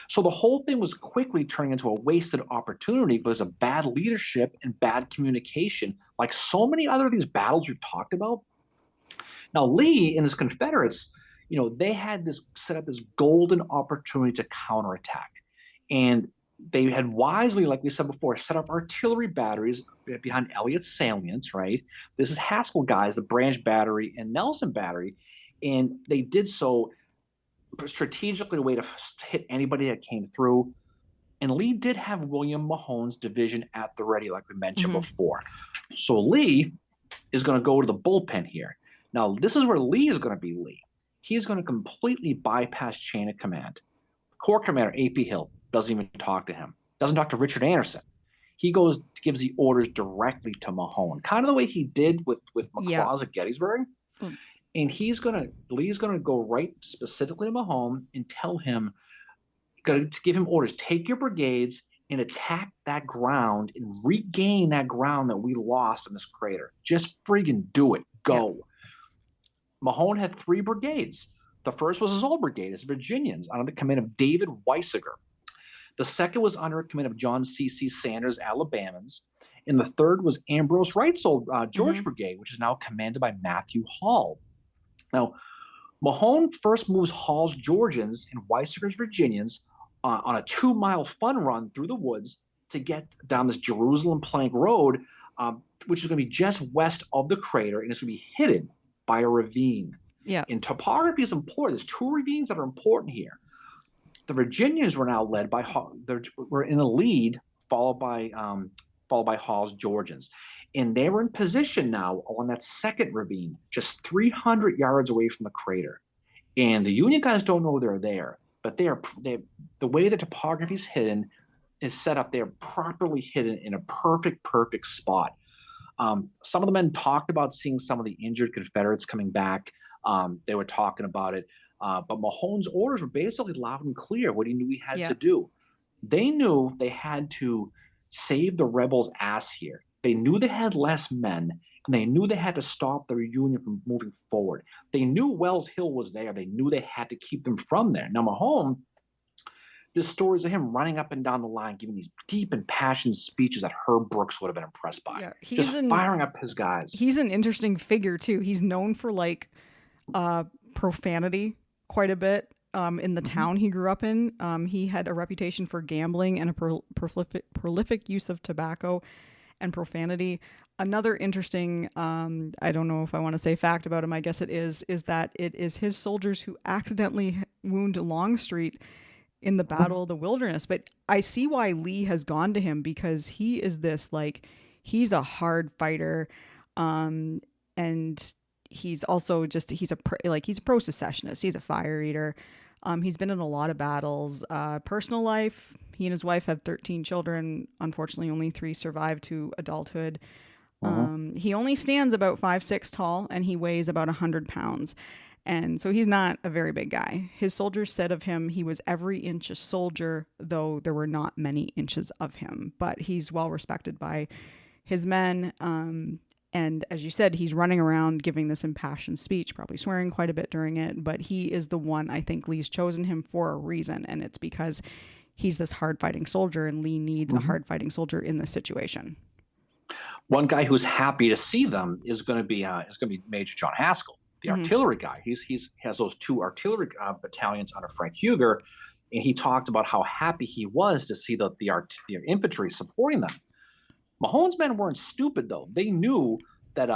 So the whole thing was quickly turning into a wasted opportunity because of bad leadership and bad communication, like so many other of these battles we've talked about. Now, Lee and his Confederates, they had set up this golden opportunity to counterattack. And they had wisely, like we said before, set up artillery batteries behind Elliott's salients, right? This is Haskell guys, the Branch Battery and Nelson Battery. And they did so strategically, a way to hit anybody that came through. And Lee did have William Mahone's division at the ready, like we mentioned before. So Lee is going to go to the bullpen here. Now, this is where Lee is going to be Lee. He's going to completely bypass chain of command. Corps Commander A.P. Hill doesn't even talk to him. Doesn't talk to Richard Anderson. He gives the orders directly to Mahone, kind of the way he did with McLaws at Gettysburg. And Lee's gonna go right specifically to Mahone and tell him, to give him orders, take your brigades and attack that ground and regain that ground that we lost in this crater. Just friggin' do it. Go. Yeah. Mahone had 3 brigades. The first was his old brigade, his Virginians, under the command of David Weisiger. The second was under the command of John C.C. Sanders, Alabamans. And the third was Ambrose Wright's old George Brigade, which is now commanded by Matthew Hall. Now, Mahone first moves Hall's Georgians and Weisiger's Virginians on a 2-mile fun run through the woods to get down this Jerusalem Plank Road, which is going to be just west of the crater, and it's going to be hidden by a ravine. Yeah. And topography is important. There's two ravines that are important here. The Virginians were now led by were in the lead, followed by Hall's Georgians, and they were in position now on that second ravine, just 300 yards away from the crater. And the Union guys don't know they're there, but the way the topography is hidden is set up. They're properly hidden in a perfect spot. Some of the men talked about seeing some of the injured Confederates coming back. They were talking about it. But Mahone's orders were basically loud and clear what he knew he had Yeah. to do. They knew they had to save the rebels' ass here. They knew they had less men, and they knew they had to stop the Union from moving forward. They knew Wells Hill was there. They knew they had to keep them from there. Now, Mahone, there's stories of him running up and down the line, giving these deep and passionate speeches that Herb Brooks would have been impressed by. Yeah. Just firing up his guys. He's an interesting figure too. He's known for like profanity quite a bit. In the town he grew up in, he had a reputation for gambling and a prolific use of tobacco and profanity. Another interesting, I don't know if I want to say fact about him, I guess it is that it is his soldiers who accidentally wound Longstreet in the Battle of the Wilderness. But I see why Lee has gone to him, because he is this, like, he's a hard fighter, and he's also just, he's a pro secessionist. He's a fire eater. He's been in a lot of battles. Personal life, he and his wife have 13 children. Unfortunately, only 3 survived to adulthood. He only stands about 5'6" tall, and he weighs about 100 pounds. And so he's not a very big guy. His soldiers said of him, he was every inch a soldier, though there were not many inches of him. But he's well respected by his men. And as you said, he's running around giving this impassioned speech, probably swearing quite a bit during it. But he is the one, I think Lee's chosen him for a reason. And it's because he's this hard-fighting soldier, and Lee needs a hard-fighting soldier in this situation. One guy who's happy to see them is going to be Major John Haskell, the artillery guy. He has those 2 artillery battalions under Frank Huger, and he talked about how happy he was to see the infantry supporting them. Mahone's men weren't stupid, though. They knew that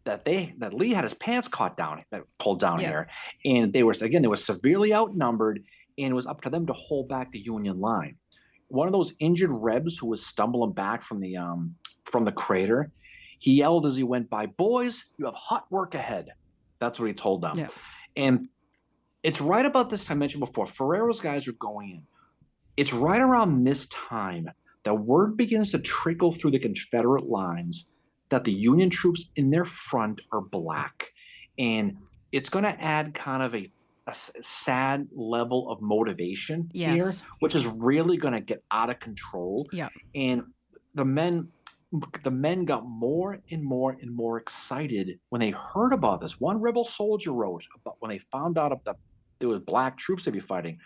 that Lee had his pants pulled down here, and they were severely outnumbered, and it was up to them to hold back the Union line. One of those injured Rebs who was stumbling back from the crater, he yelled as he went by, "Boys, you have hot work ahead." That's what he told them. Yeah. And it's right about this time I mentioned before, Ferrero's guys are going in. It's right around this time that word begins to trickle through the Confederate lines that the Union troops in their front are black. And it's going to add kind of a sad level of motivation here, which is really going to get out of control. Yeah. And the men got more and more excited when they heard about this. One rebel soldier wrote about when they found out that there was black troops they'd be fighting.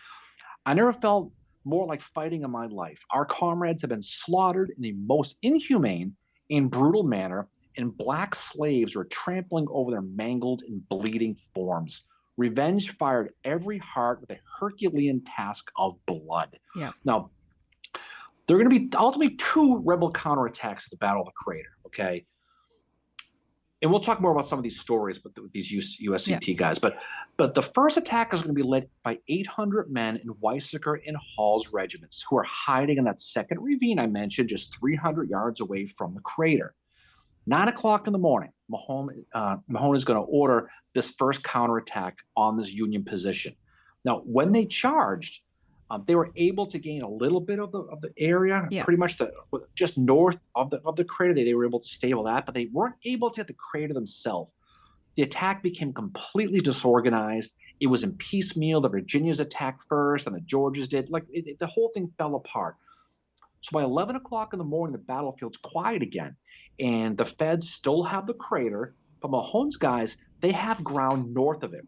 "I never felt more like fighting in my life. Our comrades have been slaughtered in the most inhumane and brutal manner, and black slaves were trampling over their mangled and bleeding forms. Revenge fired every heart with a Herculean task of blood." Yeah. Now, there are going to be ultimately 2 rebel counterattacks at the Battle of the Crater, okay? And we'll talk more about some of these stories with these USCT guys. But the first attack is going to be led by 800 men in Weizsäcker and Hall's regiments, who are hiding in that second ravine I mentioned, just 300 yards away from the crater. 9 o'clock in the morning, Mahone is going to order this first counterattack on this Union position. Now, when they charged, they were able to gain a little bit of the area, pretty much just north of the crater. They were able to stable that, but they weren't able to hit the crater themselves. The attack became completely disorganized. It was in piecemeal. The Virginians attacked first, and the Georgians did. The whole thing fell apart. So by 11 o'clock in the morning, the battlefield's quiet again, and the Feds still have the crater, but Mahone's guys, they have ground north of it.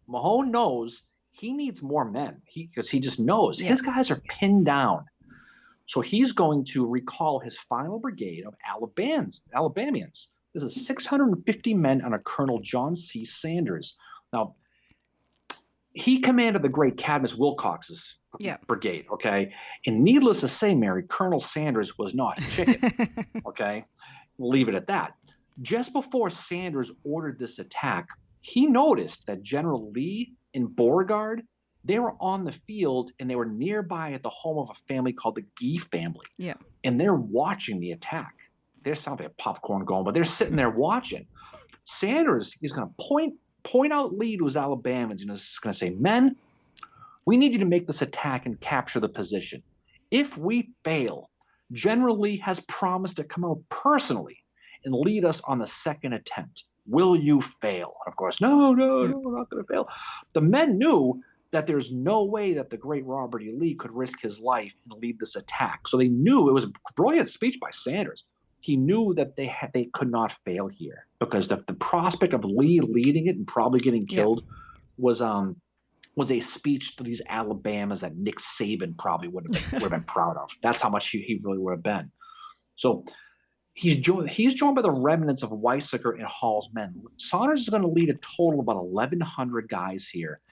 Mahone knows he needs more men because he just knows his guys are pinned down. So he's going to recall his final brigade of Alabamians. This is 650 men under Colonel John C. Sanders. Now, he commanded the great Cadmus Wilcox's brigade, okay? And needless to say, Mary, Colonel Sanders was not a chicken, okay? We'll leave it at that. Just before Sanders ordered this attack, He noticed that General Lee and Beauregard, they were on the field and they were nearby at the home of a family called the Gee family, Yeah. and they're watching the attack. There's something like popcorn going, but they're sitting there watching. Sanders is going to point out Lee to his Alabamans and is going to say, "Men, we need you to make this attack and capture the position. If we fail, General Lee has promised to come out personally and lead us on the second attempt. Will you fail?" And of course, no, no, Yeah. no, we're not going to fail. The men knew that there's no way that the great Robert E. Lee could risk his life and lead this attack. So they knew it was a brilliant speech by Sanders. He knew that they could not fail here because the prospect of Lee leading it and probably getting Yeah. killed was a speech to these Alabamas that Nick Saban probably would have been proud of. That's how much he really would have been. So he's joined by the remnants of Weizsäcker and Hall's men. Saunders is going to lead a total of about 1,100 guys here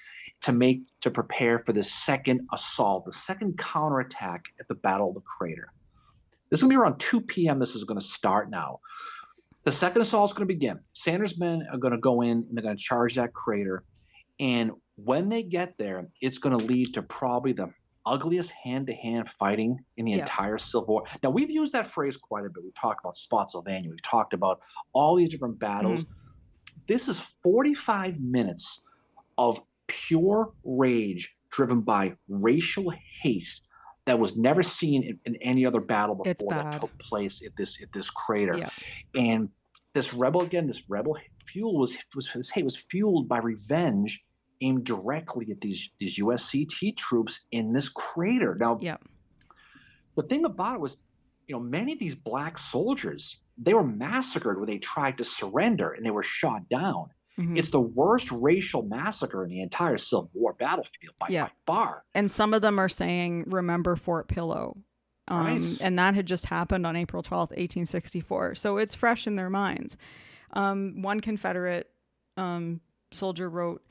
to prepare for the second assault, the second counterattack at the Battle of the Crater. This is going to be around 2 p.m. This is going to start now. The second assault is going to begin. Sanders' men are going to go in and they're going to charge that crater. And when they get there, it's going to lead to probably the ugliest hand-to-hand fighting in the entire Civil War. Now, we've used that phrase quite a bit. We talked about Spotsylvania. We've talked about all these different battles. This is 45 minutes of pure rage driven by racial hate that was never seen in any other battle before that took place at this crater. Yeah. And this rebel fuel was fueled by revenge aimed directly at these USCT troops in this crater. Now, the thing about it was, many of these black soldiers, they were massacred when they tried to surrender and they were shot down. It's the worst racial massacre in the entire Civil War battlefield by far. And some of them are saying, "Remember Fort Pillow." Right. And that had just happened on April 12th, 1864. So it's fresh in their minds. One Confederate soldier wrote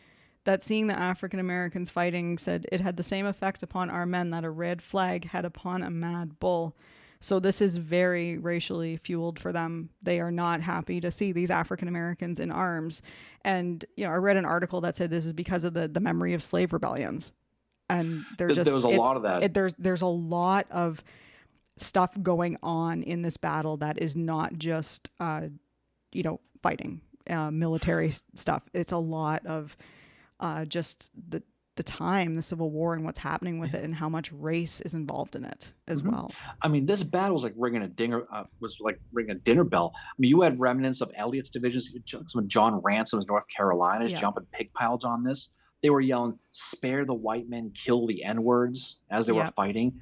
that seeing the African Americans fighting, said, "It had the same effect upon our men that a red flag had upon a mad bull." So this is very racially fueled for them. They are not happy to see these African Americans in arms. And, I read an article that said this is because of the memory of slave rebellions. And there was a lot of that. There's a lot of stuff going on in this battle that is not just, fighting, military stuff. It's a lot of just the time, the Civil War, and what's happening with it, and how much race is involved in it as well. I mean, this battle was like ringing a dinner bell. I mean, you had remnants of Elliott's divisions, some of John Ransom's North Carolina's jumping pig piles on this. They were yelling, "Spare the white men, kill the N-words," as they were fighting.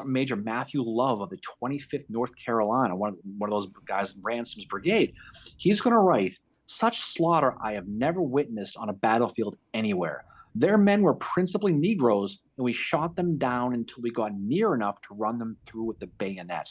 Major Matthew Love of the 25th North Carolina, one of those guys in Ransom's brigade, he's going to write, "Such slaughter I have never witnessed on a battlefield anywhere. Their men were principally Negroes, and we shot them down until we got near enough to run them through with the bayonet."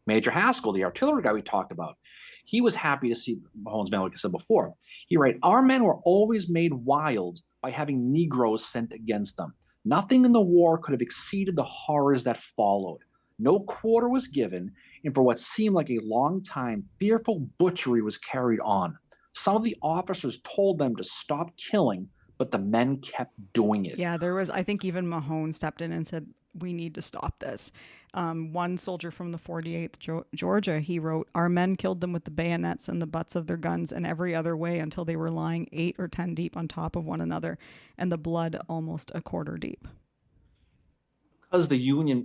Major Haskell, the artillery guy we talked about, he was happy to see Mahone's men, like I said before. He wrote, "Our men were always made wild by having Negroes sent against them. Nothing in the war could have exceeded the horrors that followed. No quarter was given, and for what seemed like a long time, fearful butchery was carried on. Some of the officers told them to stop killing, but the men kept doing it." Yeah, I think even Mahone stepped in and said, "We need to stop this." One soldier from the 48th Georgia, he wrote, "Our men killed them with the bayonets and the butts of their guns and every other way until they were lying 8 or 10 deep on top of one another, and the blood almost a quarter deep." Because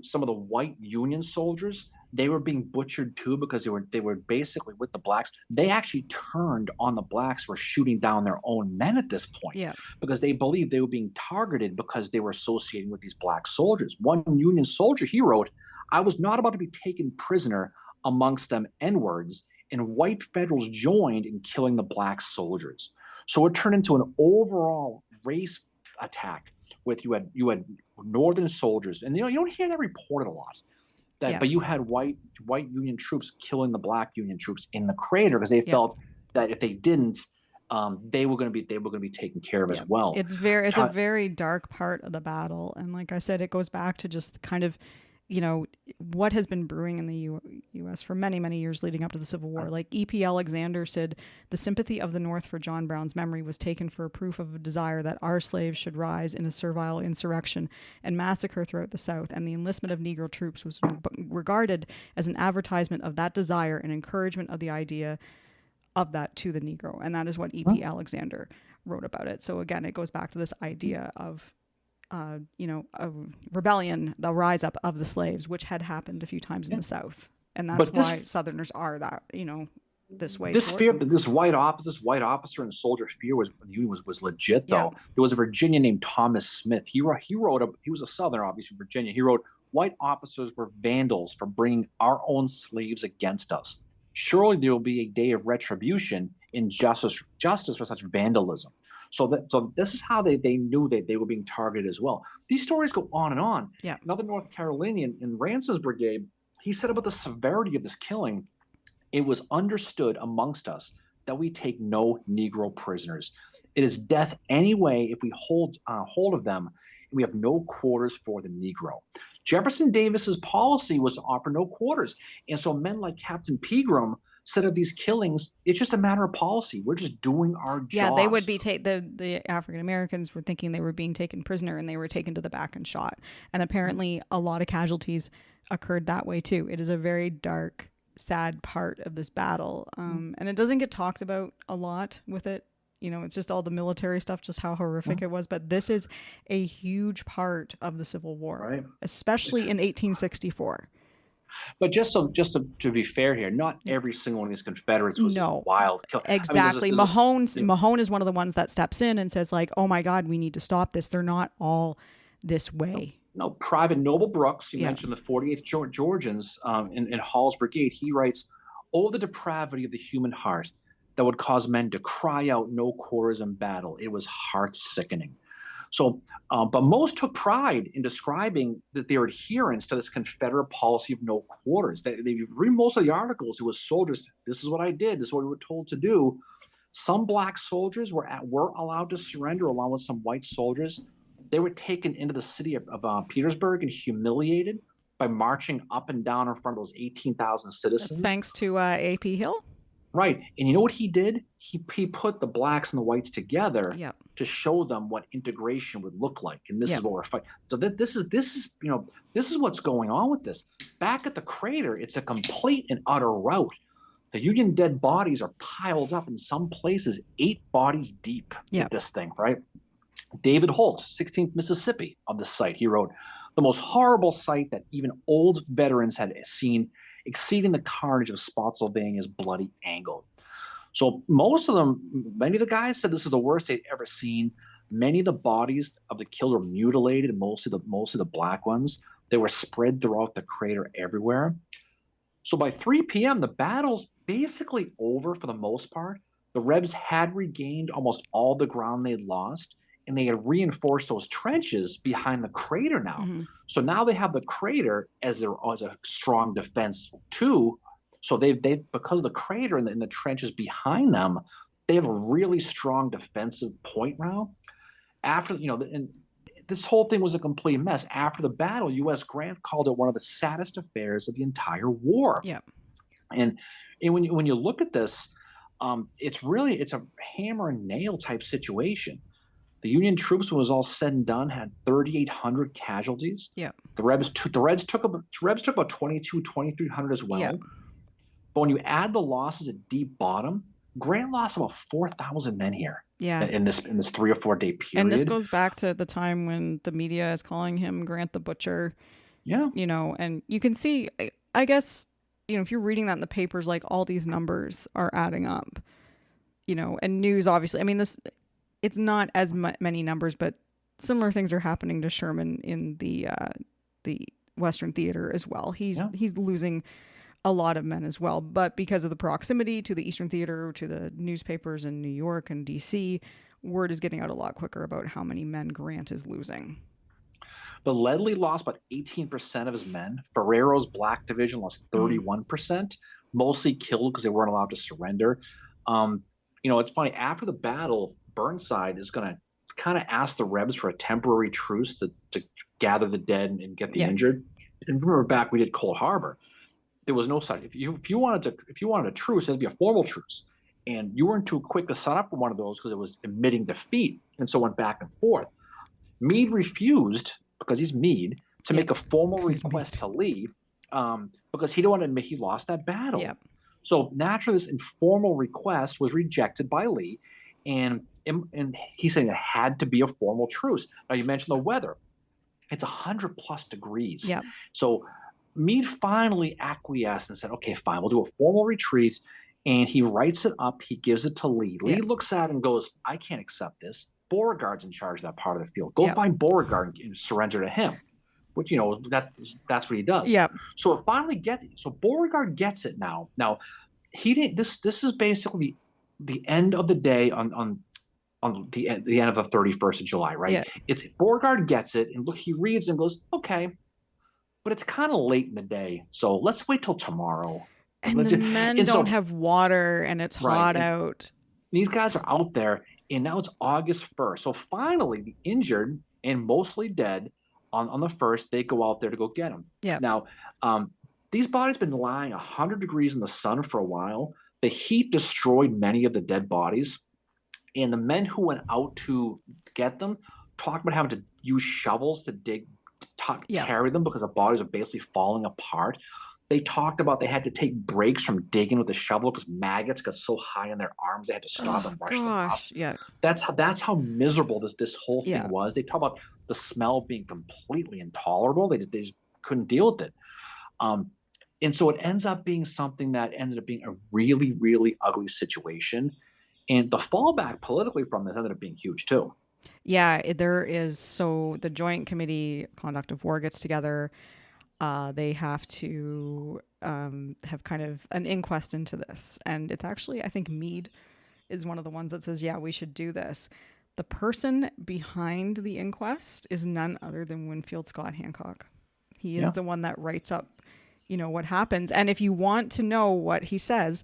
some of the white Union soldiers, they were being butchered too because they were basically with the blacks. They actually turned on the blacks who were shooting down their own men at this point because they believed they were being targeted because they were associating with these black soldiers. One Union soldier, he wrote, "I was not about to be taken prisoner amongst them N-words, and white Federals joined in killing the black soldiers." So it turned into an overall race attack with you had Northern soldiers, and you don't hear that reported a lot. But you had white Union troops killing the black Union troops in the crater because they felt that if they didn't, they were going to be taken care of as well. It's a very dark part of the battle, and like I said, it goes back to just kind of, what has been brewing in the U.S. for many, many years leading up to the Civil War. Like E.P. Alexander said, the sympathy of the North for John Brown's memory was taken for a proof of a desire that our slaves should rise in a servile insurrection and massacre throughout the South, and the enlistment of Negro troops was regarded as an advertisement of that desire and encouragement of the idea of that to the Negro. And that is what E.P. Alexander wrote about it. So again, it goes back to this idea of a rebellion, the rise up of the slaves, which had happened a few times in the South, and that's why Southerners are that this way. This fear, this white officer and soldier fear was legit though. Yeah. There was a Virginian named Thomas Smith. He was a Southerner, obviously Virginia. He wrote, "White officers were vandals for bringing our own slaves against us. Surely there will be a day of retribution in justice for such vandalism." So this is how they knew that they were being targeted as well. These stories go on and on. Yeah. Another North Carolinian in Ransom's brigade, he said about the severity of this killing, "It was understood amongst us that we take no Negro prisoners. It is death anyway if we hold of them, and we have no quarters for the Negro." Jefferson Davis's policy was to offer no quarters, and so men like Captain Pegram said of these killings, it's just a matter of policy. We're just doing our jobs. Yeah, they would be the African Americans were thinking they were being taken prisoner, and they were taken to the back and shot. And apparently, a lot of casualties occurred that way too. It is a very dark, sad part of this battle, and it doesn't get talked about a lot with it. It's just all the military stuff, just how horrific it was. But this is a huge part of the Civil War, right? Especially in 1864. But just to be fair here, not every single one of these Confederates was wild. Exactly. Mahone is one of the ones that steps in and says, like, "Oh my God, we need to stop this. They're not all this way." No, Private Noble Brooks, you mentioned the 48th Georgians in Hall's brigade. He writes, "Oh, the depravity of the human heart that would cause men to cry out no quarters in battle. It was heart-sickening." So, but most took pride in describing their adherence to this Confederate policy of no quarters. They read most of the articles. It was soldiers. This is what I did. This is what we were told to do. Some black soldiers were allowed to surrender along with some white soldiers. They were taken into the city of Petersburg and humiliated by marching up and down in front of those 18,000 citizens. That's thanks to A.P. Hill. Right. And you know what he did? He put the blacks and the whites together to show them what integration would look like. And this is what we're fighting. So this is what's going on with this. Back at the crater, it's a complete and utter rout. The Union dead bodies are piled up in some places 8 bodies deep at this thing, right? David Holt, 16th Mississippi, of the site, he wrote, "The most horrible sight that even old veterans had seen, exceeding the carnage of Spotsylvania's bloody angle." So many of the guys said this is the worst they'd ever seen. Many of the bodies of the killed were mutilated, most of the black ones. They were spread throughout the crater everywhere. So by 3 p.m., the battle's basically over for the most part. The Rebs had regained almost all the ground they'd lost, and they had reinforced those trenches behind the crater now. Mm-hmm. So now they have the crater as a strong defense too. So they because of the crater and the trenches behind them, they have a really strong defensive point now. After and this whole thing was a complete mess. After the battle, U.S. Grant called it one of the saddest affairs of the entire war. Yeah, and when you look at this, it's a hammer and nail type situation. The Union troops, when it was all said and done, had 3,800 casualties. Yeah. The Rebs took about 2,300 as well. Yeah. But when you add the losses at Deep Bottom, Grant lost about 4,000 men here. Yeah. In this 3 or 4 day period. And this goes back to the time when the media is calling him Grant the Butcher. Yeah. And you can see, I guess, if you're reading that in the papers, like all these numbers are adding up. And news, obviously. I mean, it's not as many numbers, but similar things are happening to Sherman in the Western Theater as well. He's losing a lot of men as well, but because of the proximity to the Eastern Theater, to the newspapers in New York and DC, word is getting out a lot quicker about how many men Grant is losing. But Ledlie lost about 18% of his men. Ferrero's Black Division lost 31%, mostly killed because they weren't allowed to surrender. It's funny, after the battle, Burnside is going to kind of ask the Rebs for a temporary truce to gather the dead and get the injured. And remember back we did Cold Harbor, there was no such. If you wanted a truce, it'd be a formal truce, and you weren't too quick to sign up for one of those because it was admitting defeat, and so went back and forth. Meade refused because he's Meade to Yep. make a formal 'Cause he's request Meade. to leave because he didn't want to admit he lost that battle. Yep. So naturally, this informal request was rejected by Lee, and he's saying it had to be a formal truce. Now you mentioned the weather; it's 100+ degrees. Yep. So Meade finally acquiesced and said, "Okay, fine, we'll do a formal retreat." And he writes it up. He gives it to Lee. Lee Yep. looks at it and goes, "I can't accept this. Beauregard's in charge of that part of the field. Go Yep. find Beauregard and surrender to him." Which that's what he does. Yep. So it finally gets. So Beauregard gets it now. Now he didn't. This is basically the end of the day on the end of the 31st of July, right? Yeah. It's Beauregard gets it and look, he reads and goes, "Okay, but it's kind of late in the day, so let's wait till tomorrow." And Let's the ju- men and so- don't have water, and it's Right, hot and- out. These guys are out there, and now it's August 1st. So finally, the injured and mostly dead on the 1st, they go out there to go get them. Yeah. Now, these bodies been lying 100 degrees in the sun for a while. The heat destroyed many of the dead bodies, and the men who went out to get them talked about having to use shovels to Yeah. carry them because the bodies are basically falling apart. They talked about they had to take breaks from digging with the shovel because maggots got so high in their arms they had to stop and brush them off. Gosh. Yeah. That's how miserable this whole thing Yeah. was. They talk about the smell being completely intolerable. They just couldn't deal with it. And so it ends up being something that ended up being a really, really ugly situation. And the fallback politically from this ended up being huge too. Yeah, there is. So the Joint Committee Conduct of War gets together. They have to have kind of an inquest into this. And it's actually, I think Meade is one of the ones that says, yeah, we should do this. The person behind the inquest is none other than Winfield Scott Hancock. He is Yeah. the one that writes up, what happens. And if you want to know what he says,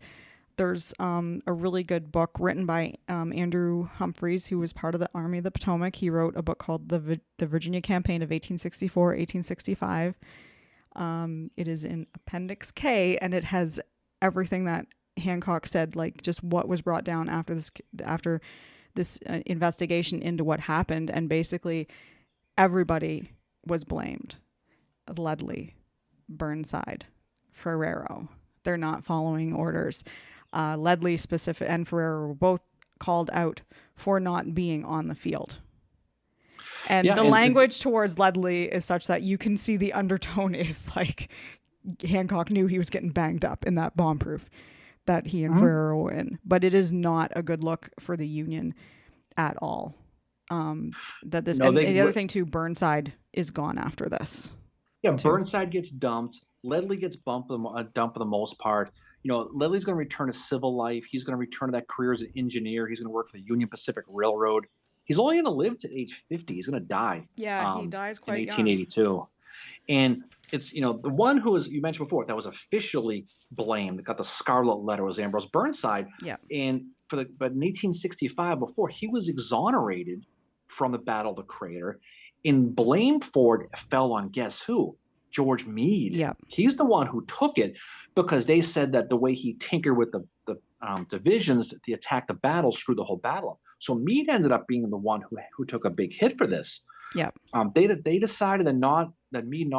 there's a really good book written by Andrew Humphreys, who was part of the Army of the Potomac. He wrote a book called The Virginia Campaign of 1864, 1865. It is in Appendix K, and it has everything that Hancock said, like just what was brought down after this investigation into what happened. And basically everybody was blamed. Ledlie, Burnside, Ferrero. They're not following orders. Ledlie specific and Ferrero were both called out for not being on the field. And Yeah, the and- language towards Ledlie is such that you can see the undertone is like Hancock knew he was getting banged up in that bomb-proof that he and Ferrero were in. But it is not a good look for the Union at all. That this No, and they- the other thing too, Burnside is gone after this. Yeah, Burnside gets dumped. Ledlie gets dumped for the most part. Ledlie's going to return to civil life. He's going to return to that career as an engineer. He's going to work for the Union Pacific Railroad. He's only going to live to age 50. He's going to die. Yeah, he dies quite in young. 1882. And it's, the one who was, you mentioned before, that was officially blamed, that got the scarlet letter, was Ambrose Burnside. Yeah. And but in 1865, before, he was exonerated from the Battle of the Crater, and blame for it fell on guess who? George Meade. Yeah. He's the one who took it because they said that the way he tinkered with the divisions to attack the battle screwed the whole battle up. So Meade ended up being the one who took a big hit for this. Yeah. They decided that Meade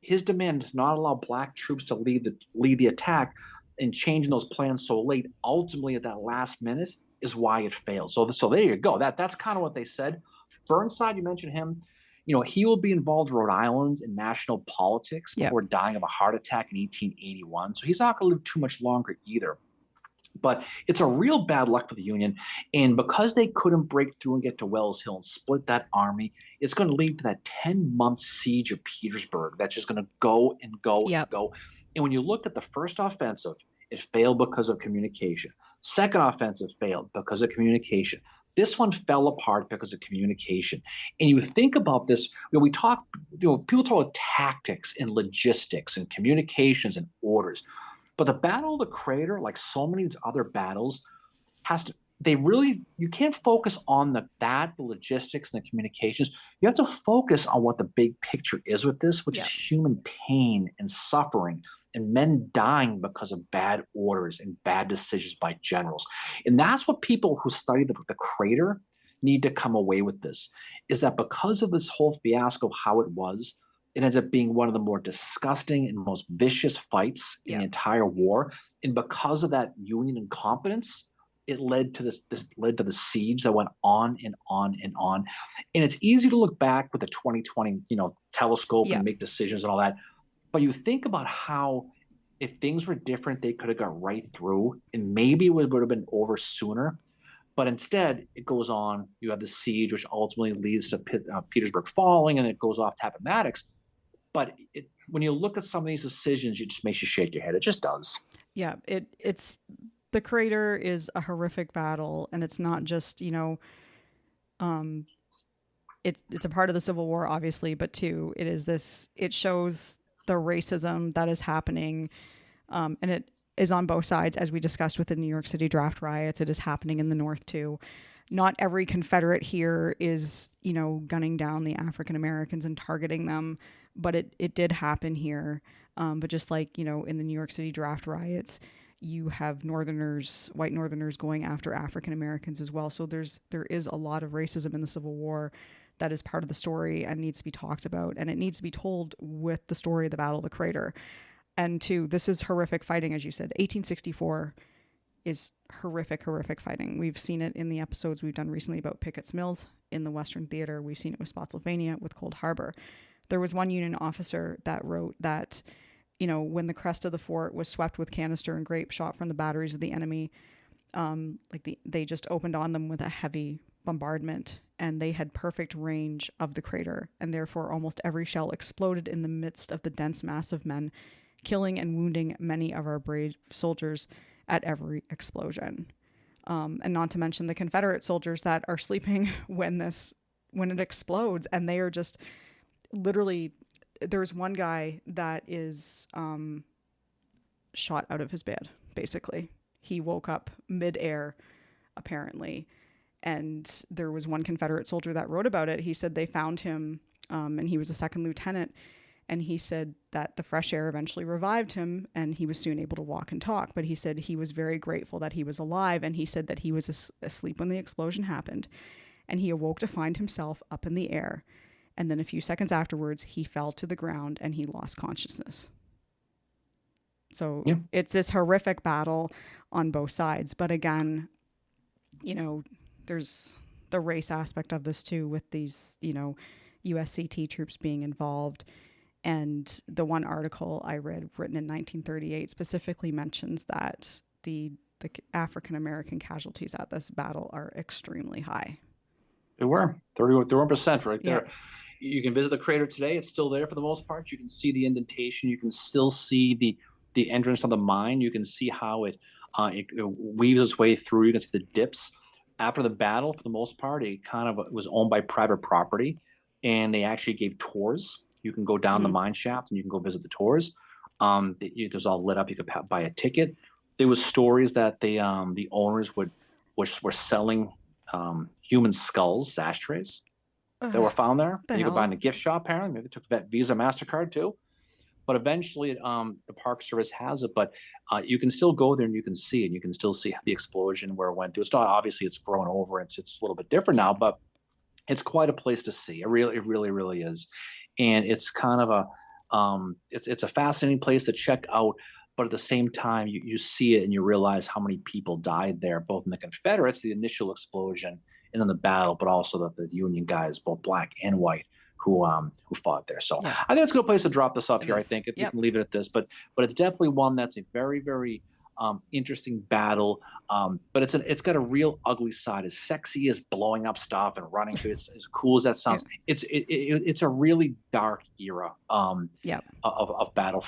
his demand to not allow black troops to lead the attack, and changing those plans so late, ultimately at that last minute, is why it failed. So there you go. That's kind of what they said. Burnside, you mentioned him. He will be involved in Rhode Island in national politics before dying of a heart attack in 1881. So he's not going to live too much longer either. But it's a real bad luck for the Union. And because they couldn't break through and get to Wells Hill and split that army, it's going to lead to that 10-month siege of Petersburg that's just going to go and go and go. And when you look at the first offensive, it failed because of communication. Second offensive failed because of communication. This one fell apart because of communication. And you think about this, we talk, people talk about tactics and logistics and communications and orders. But the Battle of the Crater, like so many of these other battles, they really, you can't focus on the logistics and the communications. You have to focus on what the big picture is with this, which is Yeah. human pain and suffering and men dying because of bad orders and bad decisions by generals. And that's what people who study the crater need to come away with this, is that because of this whole fiasco of how it was, it ends up being one of the more disgusting and most vicious fights in Yeah. the entire war. And because of that Union incompetence, it led to this led to the siege that went on and on and on. And it's easy to look back with the 2020, telescope Yeah. and make decisions and all that. But you think about how if things were different, they could have got right through and maybe it would have been over sooner. But instead, it goes on. You have the siege, which ultimately leads to Petersburg falling, and it goes off to Appomattox. But when you look at some of these decisions, it just makes you shake your head. It just does. Yeah. It's the crater is a horrific battle, and it's not just, um, it's a part of the Civil War, obviously, but two, it shows the racism that is happening, and it is on both sides, as we discussed with the New York City draft riots. It is happening in the North too. Not every Confederate here is, gunning down the African Americans and targeting them, but it did happen here. But just like, in the New York City draft riots, you have Northerners, white Northerners going after African Americans as well. So there is a lot of racism in the Civil War that is part of the story and needs to be talked about. And it needs to be told with the story of the Battle of the Crater. And two, this is horrific fighting, as you said. 1864 is horrific fighting. We've seen it in the episodes we've done recently about Pickett's Mills in the Western Theater. We've seen it with Spotsylvania, with Cold Harbor. There was one Union officer that wrote that, when the crest of the fort was swept with canister and grape shot from the batteries of the enemy, they just opened on them with a heavy bombardment, and they had perfect range of the crater, and therefore almost every shell exploded in the midst of the dense mass of men, killing and wounding many of our brave soldiers at every explosion. And not to mention the Confederate soldiers that are sleeping when it explodes, and they are just literally. There's one guy that is shot out of his bed. Basically, he woke up midair, apparently, and there was one Confederate soldier that wrote about it. He said they found him, and he was a second lieutenant. And he said that the fresh air eventually revived him, and he was soon able to walk and talk. But he said he was very grateful that he was alive, and he said that he was asleep when the explosion happened, and he awoke to find himself up in the air. And then a few seconds afterwards, he fell to the ground and he lost consciousness. So Yeah. it's this horrific battle on both sides. But again, there's the race aspect of this too, with these, USCT troops being involved. And the one article I read, written in 1938, specifically mentions that the African American casualties at this battle are extremely high. They were 31% right Yeah. there. You can visit the crater today. It's still there for the most part. You can see the indentation. You can still see the entrance of the mine. You can see how it weaves its way through. You can see the dips. After the battle, for the most part, it kind of was owned by private property, and they actually gave tours. You can go down the Mm-hmm. mine shaft and you can go visit the tours. It was all lit up. You could buy a ticket. There was stories that the owners were selling human skulls, ashtrays that were found there. The That you could buy in hell? a gift shop. Apparently, maybe they took that Visa, MasterCard too. But eventually, the Park Service has it. But you can still go there and you can see it. You can still see the explosion where it went through. It's not, obviously it's grown over. It's a little bit different Yeah. now, but it's quite a place to see. It really is, and it's kind of it's a fascinating place to check out. But at the same time, you see it and you realize how many people died there, both in the Confederates, the initial explosion, and in the battle, but also the Union guys, both black and white, who fought there. So Yeah. I think it's a good place to drop this up It here. I is. think if you Yep. can leave it at this, but it's definitely one that's a very interesting battle. But it's got a real ugly side. As sexy as blowing up stuff and running through, it's as cool as that Yeah. sounds. It's a really dark era Yeah. of battle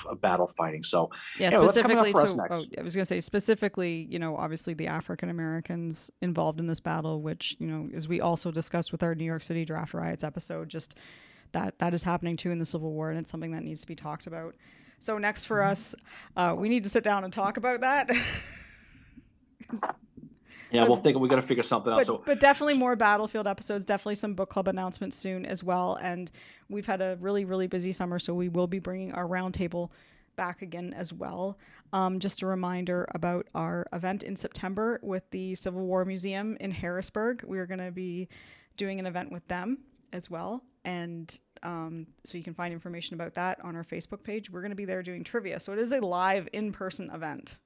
fighting. So Yeah. anyway, what's coming up Specifically, for us so next? I was going to say specifically, obviously the African Americans involved in this battle, which, as we also discussed with our New York City draft riots episode, just that is happening too in the Civil War, and it's something that needs to be talked about. So next for us, we need to sit down and talk about that. Yeah, but we'll think we got to figure something out. So but definitely more Battlefield episodes, definitely some book club announcements soon as well. And we've had a really, really busy summer, so we will be bringing our roundtable back again as well. Just a reminder about our event in September with the Civil War Museum in Harrisburg. We're going to be doing an event with them as well. And so you can find information about that on our Facebook page. We're going to be there doing trivia. So it is a live in-person event.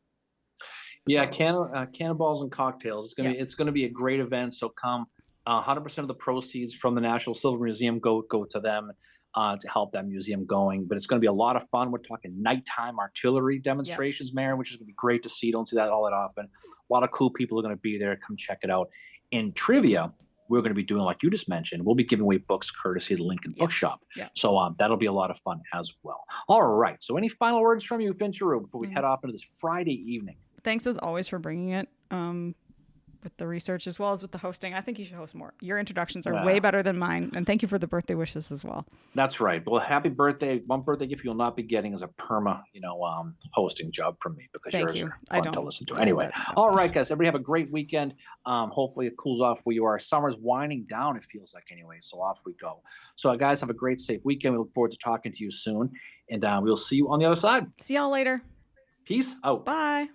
yeah, So, cannonballs and cocktails. yeah. It's gonna be a great event. So come. 100% of the proceeds from the National Civil Museum go to them to help that museum going. But it's going to be a lot of fun. We're talking nighttime artillery Yep. demonstrations, Maren, which is going to be great to see. Don't see that all that often. A lot of cool people are going to be there. Come check it out. In trivia, we're going to be doing like you just mentioned. We'll be giving away books courtesy of the Lincoln Yes. Bookshop. Yeah. So that'll be a lot of fun as well. All right. So any final words from you, Fincheru, before we head off into this Friday evening? Thanks as always for bringing it. With the research as well as with the hosting. I think you should host more. Your introductions are way better than mine. And thank you for the birthday wishes as well. That's right. Well, happy birthday. One birthday gift you'll not be getting is a perma, hosting job from me because Thank yours you. are fun to listen to. Anyway, all right, guys. Everybody have a great weekend. Hopefully it cools off where you are. Summer's winding down, it feels like anyway. So off we go. So guys, have a great, safe weekend. We look forward to talking to you soon. And we'll see you on the other side. See y'all later. Peace out. Bye.